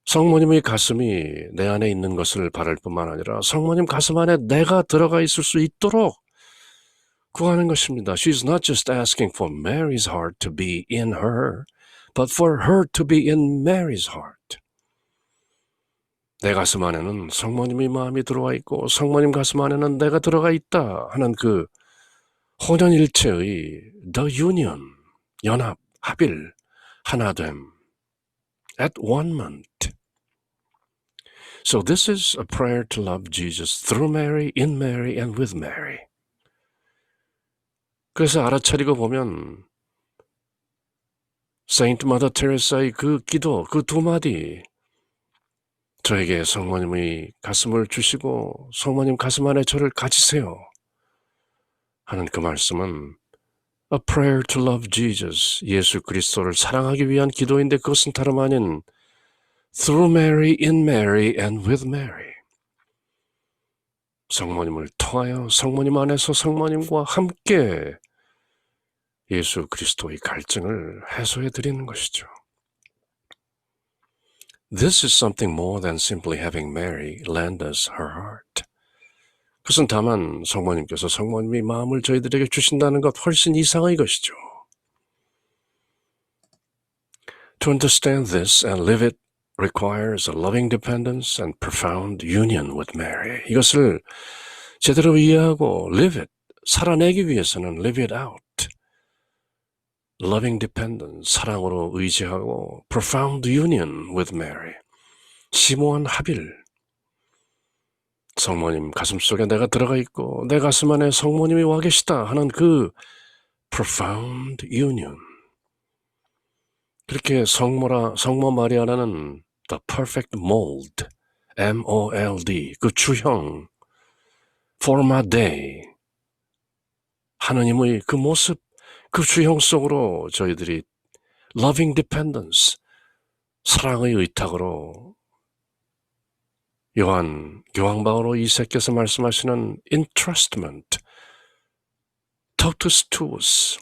성모님의 가슴이 내 안에 있는 것을 바랄 뿐만 아니라 성모님 가슴 안에 내가 들어가 있을 수 있도록 구하는 것입니다. She's not just asking for Mary's heart to be in her, but for her to be in Mary's heart. 내 가슴 안에는 성모님의 마음이 들어와 있고 성모님 가슴 안에는 내가 들어가 있다 하는 그 혼연일체의 the union, 연합, 합일, 하나됨, at one-ment. So this is a prayer to love Jesus through Mary, in Mary, and with Mary. 그래서 알아차리고 보면 Saint Mother Teresa의 그 기도, 그 두 마디, 저에게 성모님의 가슴을 주시고 성모님 가슴 안에 저를 가지세요 하는 그 말씀은 A prayer to love Jesus, 예수 그리스도를 사랑하기 위한 기도인데 그것은 다름 아닌 Through Mary, in Mary, and with Mary. 성모님을 통하여 성모님 안에서 성모님과 함께 예수 그리스도의 갈증을 해소해 드리는 것이죠. This is something more than simply having Mary lend us her heart. 그것은 다만 성모님께서 성모님이 마음을 저희들에게 주신다는 것 훨씬 이상의 것이죠. To understand this and live it requires a loving dependence and profound union with Mary. 이것을 제대로 이해하고 live it, 살아내기 위해서는 live it out. loving dependence, 사랑으로 의지하고 profound union with Mary, 심오한 합일. 성모님 가슴속에 내가 들어가 있고 내 가슴 안에 성모님이 와 계시다 하는 그 profound union. 그렇게 성모 마리아라는 the perfect mold, M-O-L-D, 그 주형, forma Dei, 하느님의 그 모습, 그 주형 속으로 저희들이 loving dependence, 사랑의 의탁으로 교황 바오로 2세께서 말씀하시는 entrustment, totus tuus,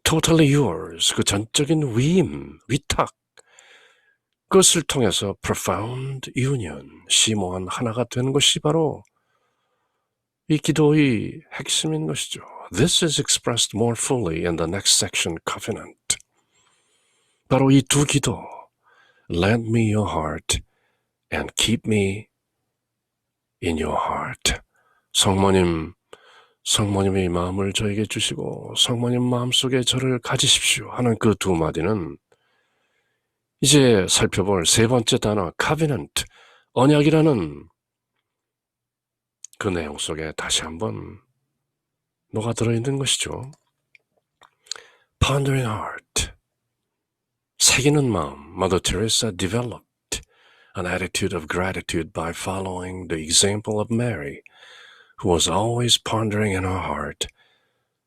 totally yours, 그 전적인 위임, 위탁, 그것을 통해서 profound union, 심오한 하나가 되는 것이 바로 이 기도의 핵심인 것이죠. This is expressed more fully in the next section, covenant. 바로 이 두 기도, lend me your heart and keep me in your heart. 성모님의 마음을 저에게 주시고 성모님 마음속에 저를 가지십시오 하는 그 두 마디는 이제 살펴볼 세 번째 단어 covenant, 언약이라는 그 내용 속에 다시 한번 녹아들어 있는 것이죠. Pondering heart, 새기는 마음. Mother Teresa developed an attitude of gratitude by following the example of Mary, who was always pondering in her heart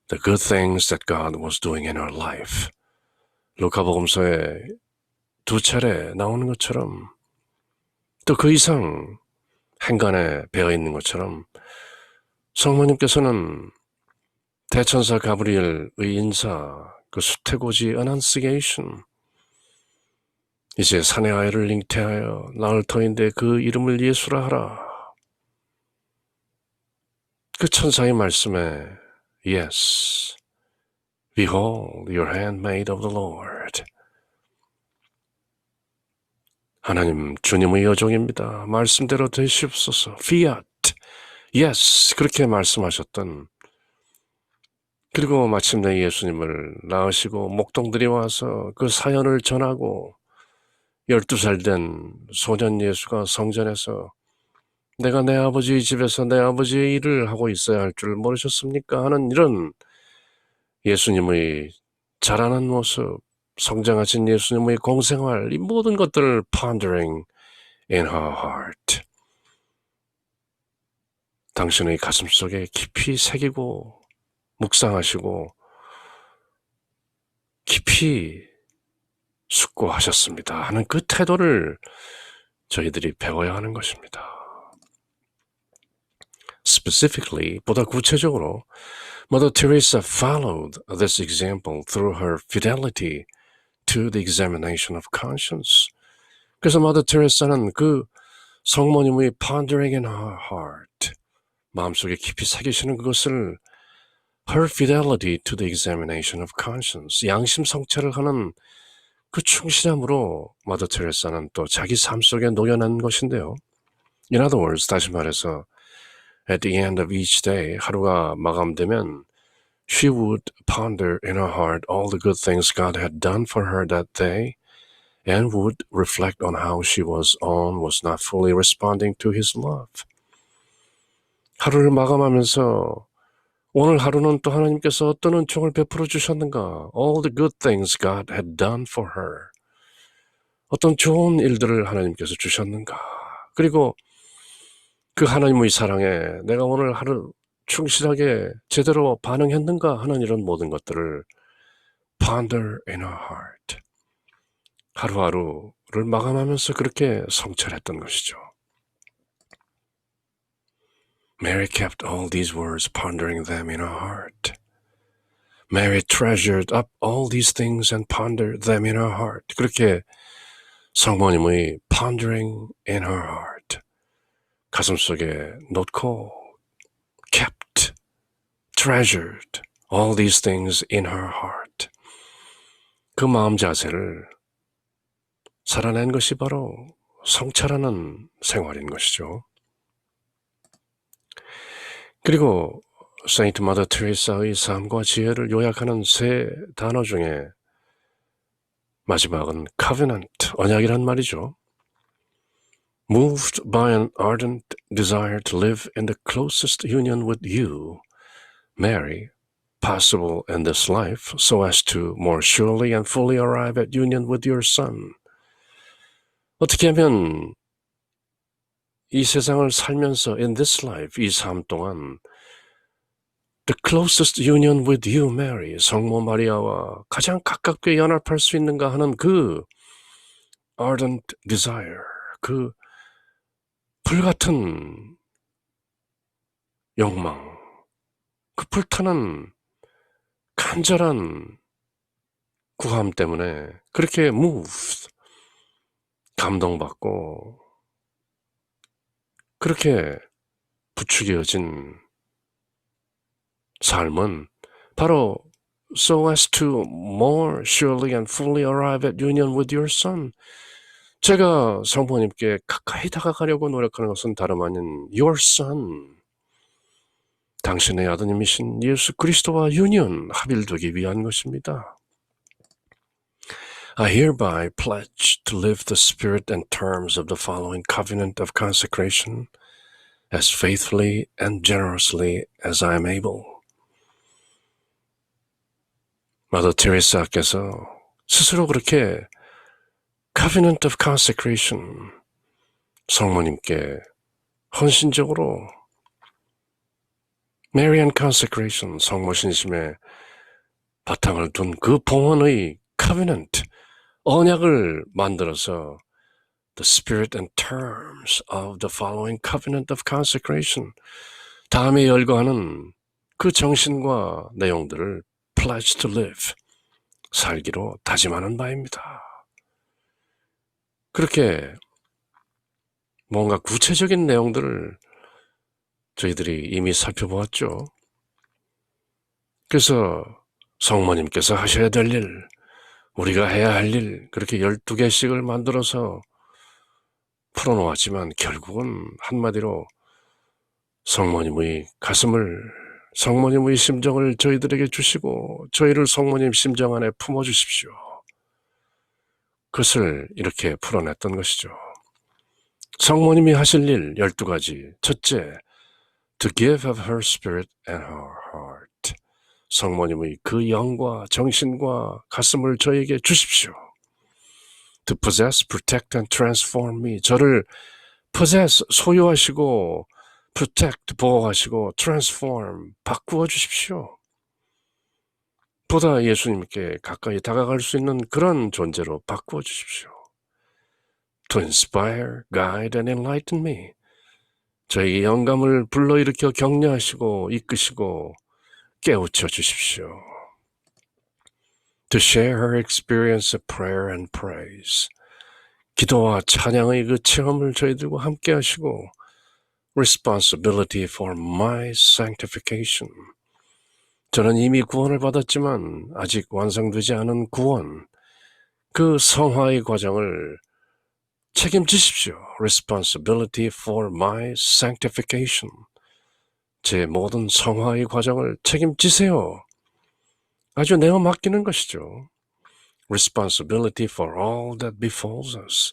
the good things that God was doing in her life. 루카복음서에 두 차례 나오는 것처럼 또 그 이상 행간에 배어 있는 것처럼 성모님께서는 대천사 가브리엘의 인사, 그 수태고지 annunciation, 이제 사내 아이를 잉태하여 낳을 터인데 그 이름을 예수라 하라. 그 천사의 말씀에 Yes, behold your handmaid of the Lord. 하나님 주님의 여종입니다. 말씀대로 되시옵소서. Fiat, yes, 그렇게 말씀하셨던, 그리고 마침내 예수님을 낳으시고 목동들이 와서 그 사연을 전하고 12살 된 소년 예수가 성전에서 내가 내 아버지의 집에서 내 아버지의 일을 하고 있어야 할 줄 모르셨습니까? 하는 이런 예수님의 자라는 모습, 성장하신 예수님의 공생활, 이 모든 것들을 pondering in her heart. 당신의 가슴속에 깊이 새기고 묵상하시고 깊이 숙고하셨습니다 하는 그 태도를 저희들이 배워야 하는 것입니다. Specifically, 보다 구체적으로 Mother Teresa followed this example through her fidelity to the examination of conscience. 그래서 Mother Teresa는 그 성모님의 pondering in her heart, 마음속에 깊이 새기시는 그것을 her fidelity to the examination of conscience, 양심 성찰을 하는 그 충실함으로 Mother Teresa는 또 자기 삶 속에 녹여낸 것인데요. In other words, 다시 말해서 at the end of each day, 하루가 마감되면 she would ponder in her heart all the good things God had done for her that day and would reflect on how she was not fully responding to his love. 하루를 마감하면서 오늘 하루는 또 하나님께서 어떤 은총을 베풀어 주셨는가? All the good things God had done for her. 어떤 좋은 일들을 하나님께서 주셨는가? 그리고 그 하나님의 사랑에 내가 오늘 하루 충실하게 제대로 반응했는가 하는 이런 모든 것들을 ponder in her heart. 하루하루를 마감하면서 그렇게 성찰했던 것이죠. Mary kept all these words, pondering them in her heart. Mary treasured up all these things and pondered them in her heart. 그렇게 성모님의 pondering in her heart, 가슴속에 놓고 kept, treasured all these things in her heart. 그 마음 자세를 살아낸 것이 바로 성찰하는 생활인 것이죠. 그리고 세인트 마더 테레사의 삶과 지혜를 요약하는 세 단어 중에 마지막은 covenant, 언약이란 말이죠. Moved by an ardent desire to live in the closest union with you, Mary, possible in this life, so as to more surely and fully arrive at union with your Son. 어떻게 하면 이 세상을 살면서 in this life, 이 삶 동안 the closest union with you, Mary, 성모 마리아와 가장 가깝게 연합할 수 있는가 하는 그 ardent desire, 그 불같은 욕망, 그 불타는 간절한 구함 때문에 그렇게 moved, 감동받고 그렇게 부추겨진 삶은 바로 so as to more surely and fully arrive at union with your Son. 제가 성부님께 가까이 다가가려고 노력하는 것은 다름 아닌 your Son, 당신의 아드님이신 예수 그리스도와 유니온, 합일되기 위한 것입니다. I hereby pledge to live the spirit and terms of the following covenant of consecration as faithfully and generously as I am able. 마더 테레사께서 스스로 그렇게 covenant of consecration, 성모님께 헌신적으로 Marian consecration, 성모 신심에 바탕을 둔 그 봉헌의 covenant, 언약을 만들어서 the spirit and terms of the following covenant of consecration, 다음에 열거하는 그 정신과 내용들을 pledge to live, 살기로 다짐하는 바입니다. 그렇게 뭔가 구체적인 내용들을 저희들이 이미 살펴보았죠. 그래서 성모님께서 하셔야 될 일, 우리가 해야 할 일, 그렇게 12개씩을 만들어서 풀어놓았지만 결국은 한마디로 성모님의 가슴을, 성모님의 심정을 저희들에게 주시고 저희를 성모님 심정 안에 품어주십시오. 그것을 이렇게 풀어냈던 것이죠. 성모님이 하실 일 12가지. 첫째, to give of her spirit and her heart. 성모님의 그 영과 정신과 가슴을 저에게 주십시오. To possess, protect and transform me. 저를 possess, 소유하시고 protect, 보호하시고 transform, 바꾸어 주십시오. 보다 예수님께 가까이 다가갈 수 있는 그런 존재로 바꾸어 주십시오. To inspire, guide and enlighten me. 저에게 영감을 불러일으켜 격려하시고 이끄시고 깨우쳐 주십시오. To share her experience of prayer and praise. 기도와 찬양의 그 체험을 저희들과 함께 하시고 responsibility for my sanctification. 저는 이미 구원을 받았지만 아직 완성되지 않은 구원, 그 성화의 과정을 책임지십시오. Responsibility for my sanctification. 제 모든 성화의 과정을 책임지세요. 아주 내어 맡기는 것이죠. Responsibility for all that befalls us.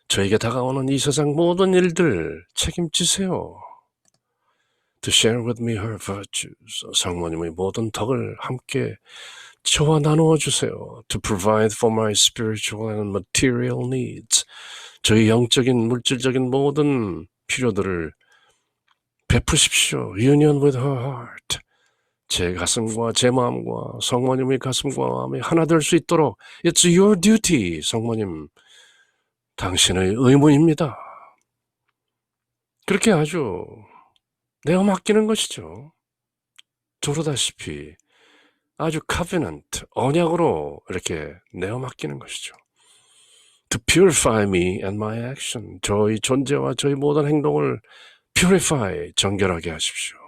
저에게 다가오는 이 세상 모든 일들 책임지세요. To share with me her virtues. 성모님의 모든 덕을 함께 저와 나누어 주세요. To provide for my spiritual and material needs. 저희 영적인, 물질적인 모든 필요들을 베푸십시오. Union with her heart. 제 가슴과 제 마음과 성모님의 가슴과 마음이 하나 될 수 있도록 It's your duty. 성모님, 당신의 의무입니다. 그렇게 아주 내어 맡기는 것이죠. 저러다시피 아주 covenant, 언약으로 이렇게 내어 맡기는 것이죠. To purify me and my action. 저희 존재와 저희 모든 행동을 purify, 정결하게 하십시오.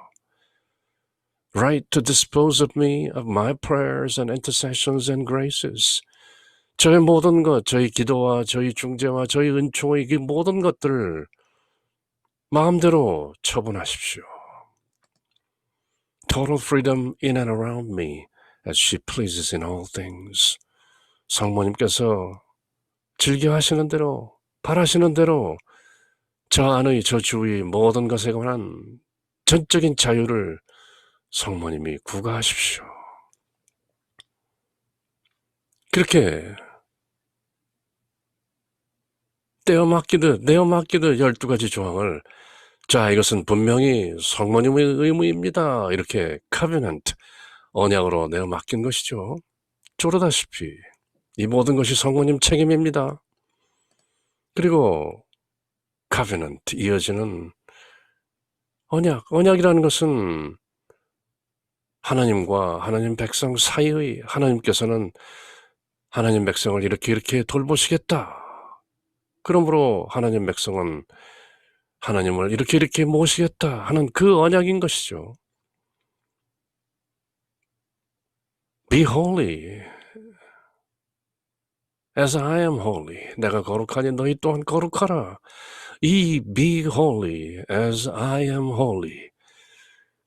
Right to dispose of me of my prayers and intercessions and graces. 저의 모든 것, 저희 기도와 저희 중재와 저희 은총의 이 모든 것들을 마음대로 처분하십시오. Total freedom in and around me as she pleases in all things. 성모님께서 즐겨하시는 대로, 바라시는 대로 저 안의 저 주위 모든 것에 관한 전적인 자유를 성모님이 구가하십시오. 그렇게 내어 맡기듯 12가지 조항을 자, 이것은 분명히 성모님의 의무입니다. 이렇게 covenant, 언약으로 내어 맡긴 것이죠. 쪼르다시피 이 모든 것이 성모님 책임입니다. 그리고 covenant, 이어지는 언약이라는 것은 하나님과 하나님 백성 사이의, 하나님께서는 하나님 백성을 이렇게 돌보시겠다. 그러므로 하나님 백성은 하나님을 이렇게 모시겠다 하는 그 언약인 것이죠. Be holy as I am holy. 내가 거룩하니 너희 또한 거룩하라. Be holy as I am holy.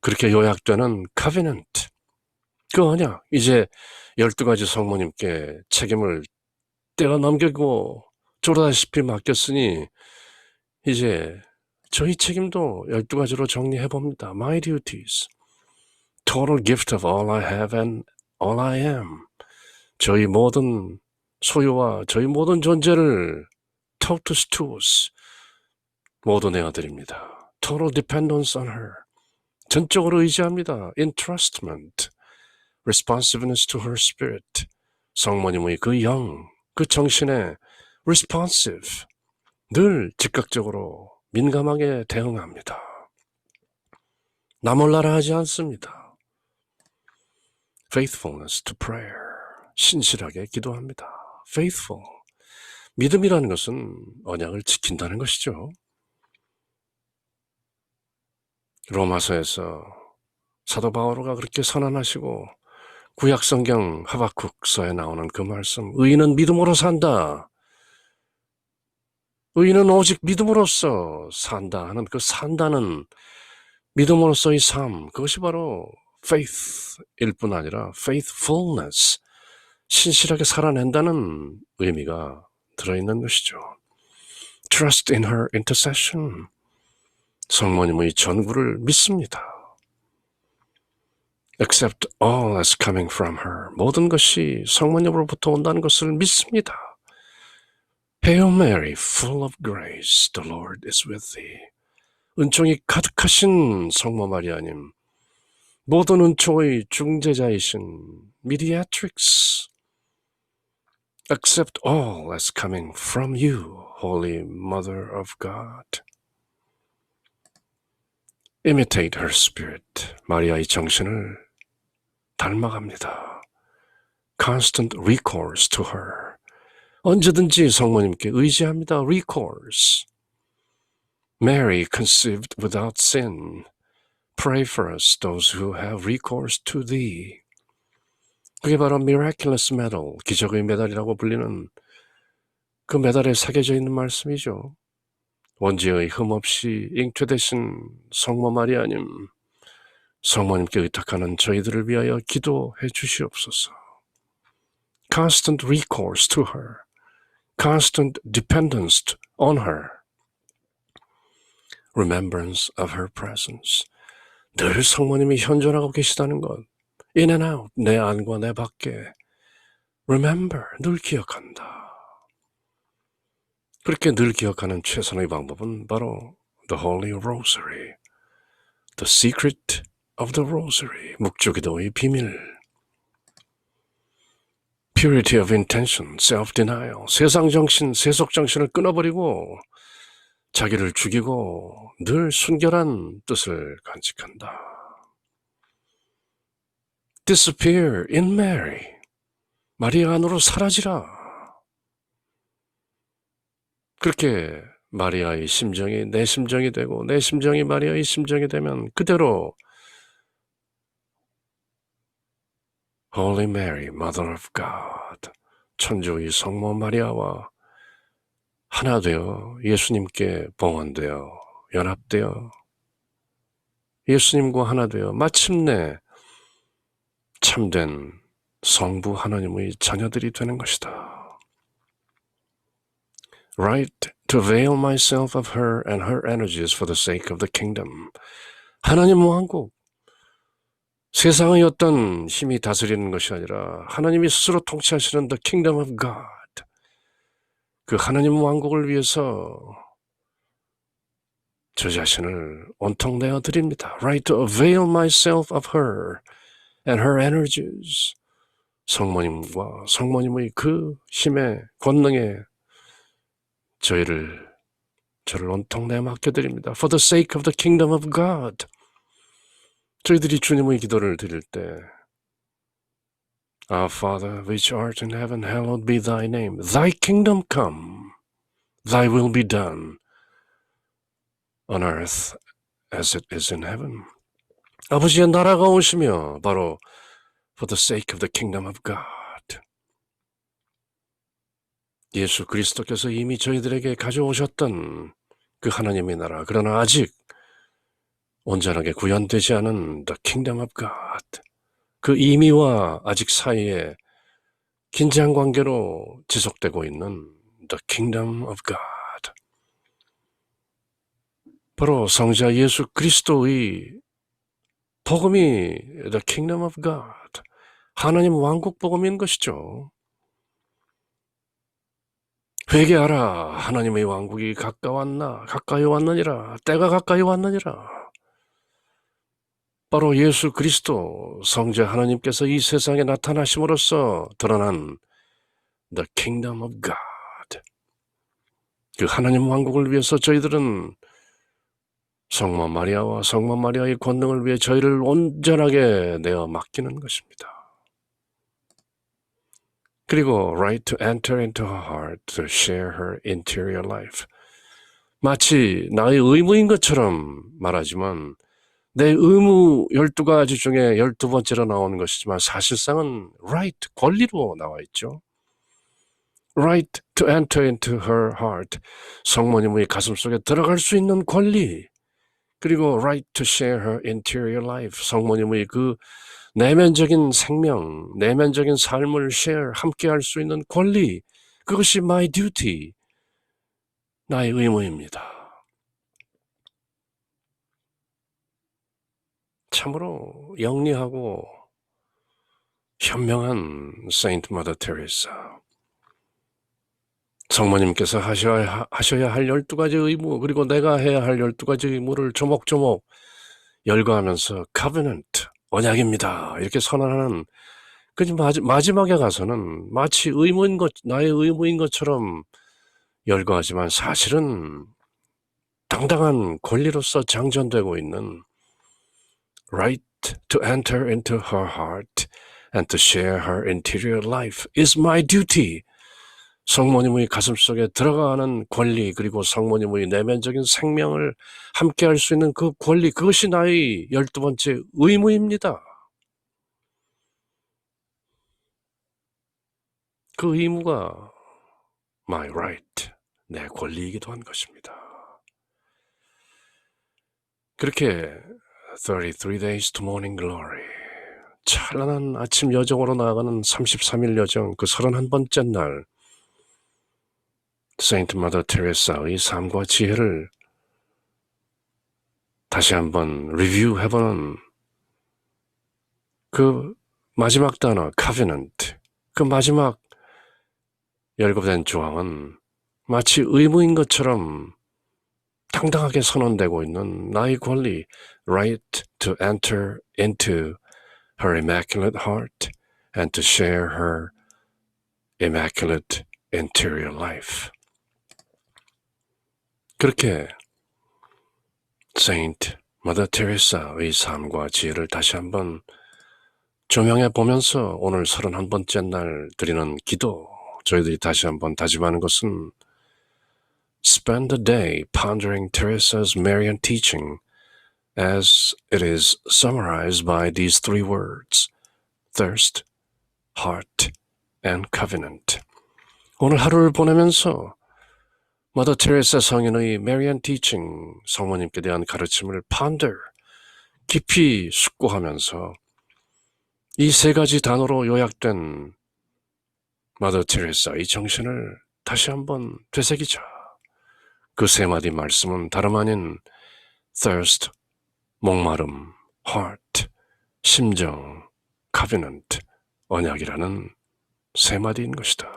그렇게 요약되는 covenant, 그 언약. 이제 12가지 성모님께 책임을 떼어 넘기고 쪼르다시피 맡겼으니 이제 저희 책임도 12가지로 정리해봅니다. My duties. Total gift of all I have and all I am. 저희 모든 소유와 저희 모든 존재를 totus tuus 모두 내어드립니다. Total dependence on her. 전적으로 의지합니다. Entrustment. Responsiveness to her spirit. 성모님의 그 영, 그 정신에 responsive. 늘 즉각적으로 민감하게 대응합니다. 나 몰라라 하지 않습니다. Faithfulness to prayer. 신실하게 기도합니다. Faithful. 믿음이라는 것은 언약을 지킨다는 것이죠. 로마서에서 사도 바오로가 그렇게 선언하시고 구약성경 하박국서에 나오는 그 말씀, 의인은 믿음으로 산다. 의인은 오직 믿음으로써 산다 하는 그 산다는 믿음으로서의 삶, 그것이 바로 faith일 뿐 아니라 faithfulness, 신실하게 살아낸다는 의미가 들어있는 것이죠. Trust in her intercession. 성모님의 전구를 믿습니다. Accept all as coming from her. 모든 것이 성모님으로부터 온다는 것을 믿습니다. Hail Mary, full of grace, the Lord is with thee. 은총이 가득하신 성모 마리아님, 모든 은총의 중재자이신 mediatrix. Accept all as coming from you, Holy Mother of God. Imitate her spirit. 마리아의 정신을 닮아갑니다. Constant recourse to her. 언제든지 성모님께 의지합니다. Recourse. Mary conceived without sin. Pray for us, those who have recourse to thee. 그게 바로 miraculous medal, 기적의 메달이라고 불리는 그 메달에 새겨져 있는 말씀이죠. 원죄의 흠없이 잉태되신 성모 마리아님, 성모님께 의탁하는 저희들을 위하여 기도해 주시옵소서. Constant recourse to her. Constant dependence on her. Remembrance of her presence. 늘 성모님이 현존하고 계시다는 것. In and out, 내 안과 내 밖에. Remember, 늘 기억한다. 그렇게 늘 기억하는 최선의 방법은 바로 The Holy Rosary. The Secret of the Rosary. 묵주기도의 비밀. Purity of intention, self-denial. 세상정신, 세속정신을 끊어버리고 자기를 죽이고 늘 순결한 뜻을 간직한다. disappear in Mary. 마리아 안으로 사라지라. 그렇게 마리아의 심정이 내 심정이 되고 내 심정이 마리아의 심정이 되면 그대로 Holy Mary, Mother of God, 천주의 성모 마리아와 하나 되어 예수님께 봉헌되어 연합되어 예수님과 하나 되어 마침내 참된 성부 하나님의 자녀들이 되는 것이다. Right to avail myself of her and her energies for the sake of the kingdom. 하나님 왕국, 세상의 어떤 힘이 다스리는 것이 아니라 하나님이 스스로 통치하시는 the kingdom of God. 그 하나님 왕국을 위해서 저 자신을 온통 내어 드립니다. Right to avail myself of her and her energies. 성모님과 성모님의 그 힘에 권능에 저를 온통 내어 맡겨드립니다. For the sake of the kingdom of God. 저희들이 주님의 기도를 드릴 때 Our Father, which art in heaven, hallowed be thy name. Thy kingdom come. Thy will be done on earth as it is in heaven. 아버지의 나라가 오시며 바로 for the sake of the kingdom of God. 예수 그리스도께서 이미 저희들에게 가져오셨던 그 하나님의 나라, 그러나 아직 온전하게 구현되지 않은 the kingdom of God. 그 이미와 아직 사이에 긴장 관계로 지속되고 있는 the kingdom of God. 바로 성자 예수 그리스도의 복음이 the kingdom of God. 하나님 왕국 복음인 것이죠. 회개하라. 하나님의 왕국이 가까이 왔느니라. 때가 가까이 왔느니라. 바로 예수 그리스도 성자 하나님께서 이 세상에 나타나심으로써 드러난 the kingdom of God. 그 하나님 왕국을 위해서 저희들은 성모 마리아와 성모 마리아의 권능을 위해 저희를 온전하게 내어 맡기는 것입니다. 그리고 right to enter into her heart to share her interior life. 마치 나의 의무인 것처럼 말하지만 내 의무 12가지 중에 12번째로 나오는 것이지만 사실상은 right, 권리로 나와 있죠. Right to enter into her heart. 성모님의 가슴속에 들어갈 수 있는 권리. 그리고 right to share her interior life. 성모님의 그 내면적인 생명, 내면적인 삶을 share, 함께 할 수 있는 권리. 그것이 my duty. 나의 의무입니다. 참으로 영리하고 현명한 세인트 마더 테레사. 성모님께서 하셔야 할 12가지 의무, 그리고 내가 해야 할 12가지 의무를 조목조목 열거하면서 covenant, 언약입니다. 이렇게 선언하는 그 마지막에 가서는 마치 나의 의무인 것처럼 열거하지만 사실은 당당한 권리로서 장전되고 있는 right to enter into her heart and to share her interior life is my duty. 성모님의 가슴속에 들어가는 권리, 그리고 성모님의 내면적인 생명을 함께 할 수 있는 그 권리, 그것이 나의 12번째 의무입니다. 그 의무가 my right, 내 권리이기도 한 것입니다. 그렇게 33 days to morning glory, 찬란한 아침 여정으로 나아가는 33일 여정, 그 31번째 날 세인트 마더 테레사의 삶과 지혜를 다시 한번 리뷰해보는 그 마지막 단어 covenant, 그 마지막 열거된 조항은 마치 의무인 것처럼 당당하게 선언되고 있는 나의 권리, right to enter into her immaculate heart and to share her immaculate interior life. 그렇게 세인트 마더 테레사의 삶과 지혜를 다시 한번 조명해 보면서 오늘 31번째 날 드리는 기도, 저희들이 다시 한번 다짐하는 것은 Spend the day pondering Teresa's Marian teaching as it is summarized by these three words, thirst, heart, and covenant. 오늘 하루를 보내면서 마더 테레사 성인의 Marian teaching, 성모님께 대한 가르침을 ponder, 깊이 숙고하면서 이 세 가지 단어로 요약된 마더 테레사의 정신을 다시 한번 되새기자. 그 세 마디 말씀은 다름 아닌 thirst, 목마름, heart, 심정, covenant, 언약이라는 세 마디인 것이다.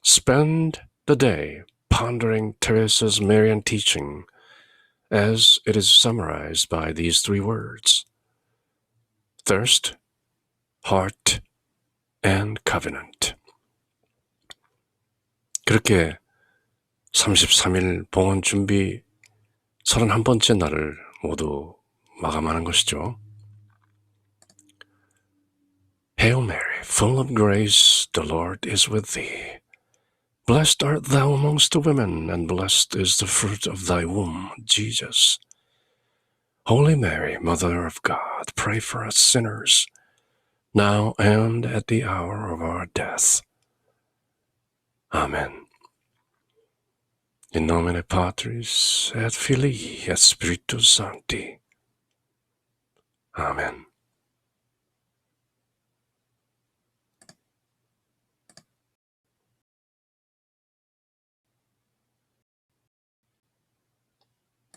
Spend the day pondering Teresa's Marian teaching as it is summarized by these three words, thirst, heart, and covenant. 그렇게 33일 봉헌 준비 31번째 날을 모두 마감하는 것이죠. Hail Mary, full of grace, the Lord is with thee. Blessed art thou amongst the women, and blessed is the fruit of thy womb, Jesus. Holy Mary, Mother of God, pray for us sinners, now and at the hour of our death. Amen. In nomine Patris et Filii et Spiritus Sancti. Amen.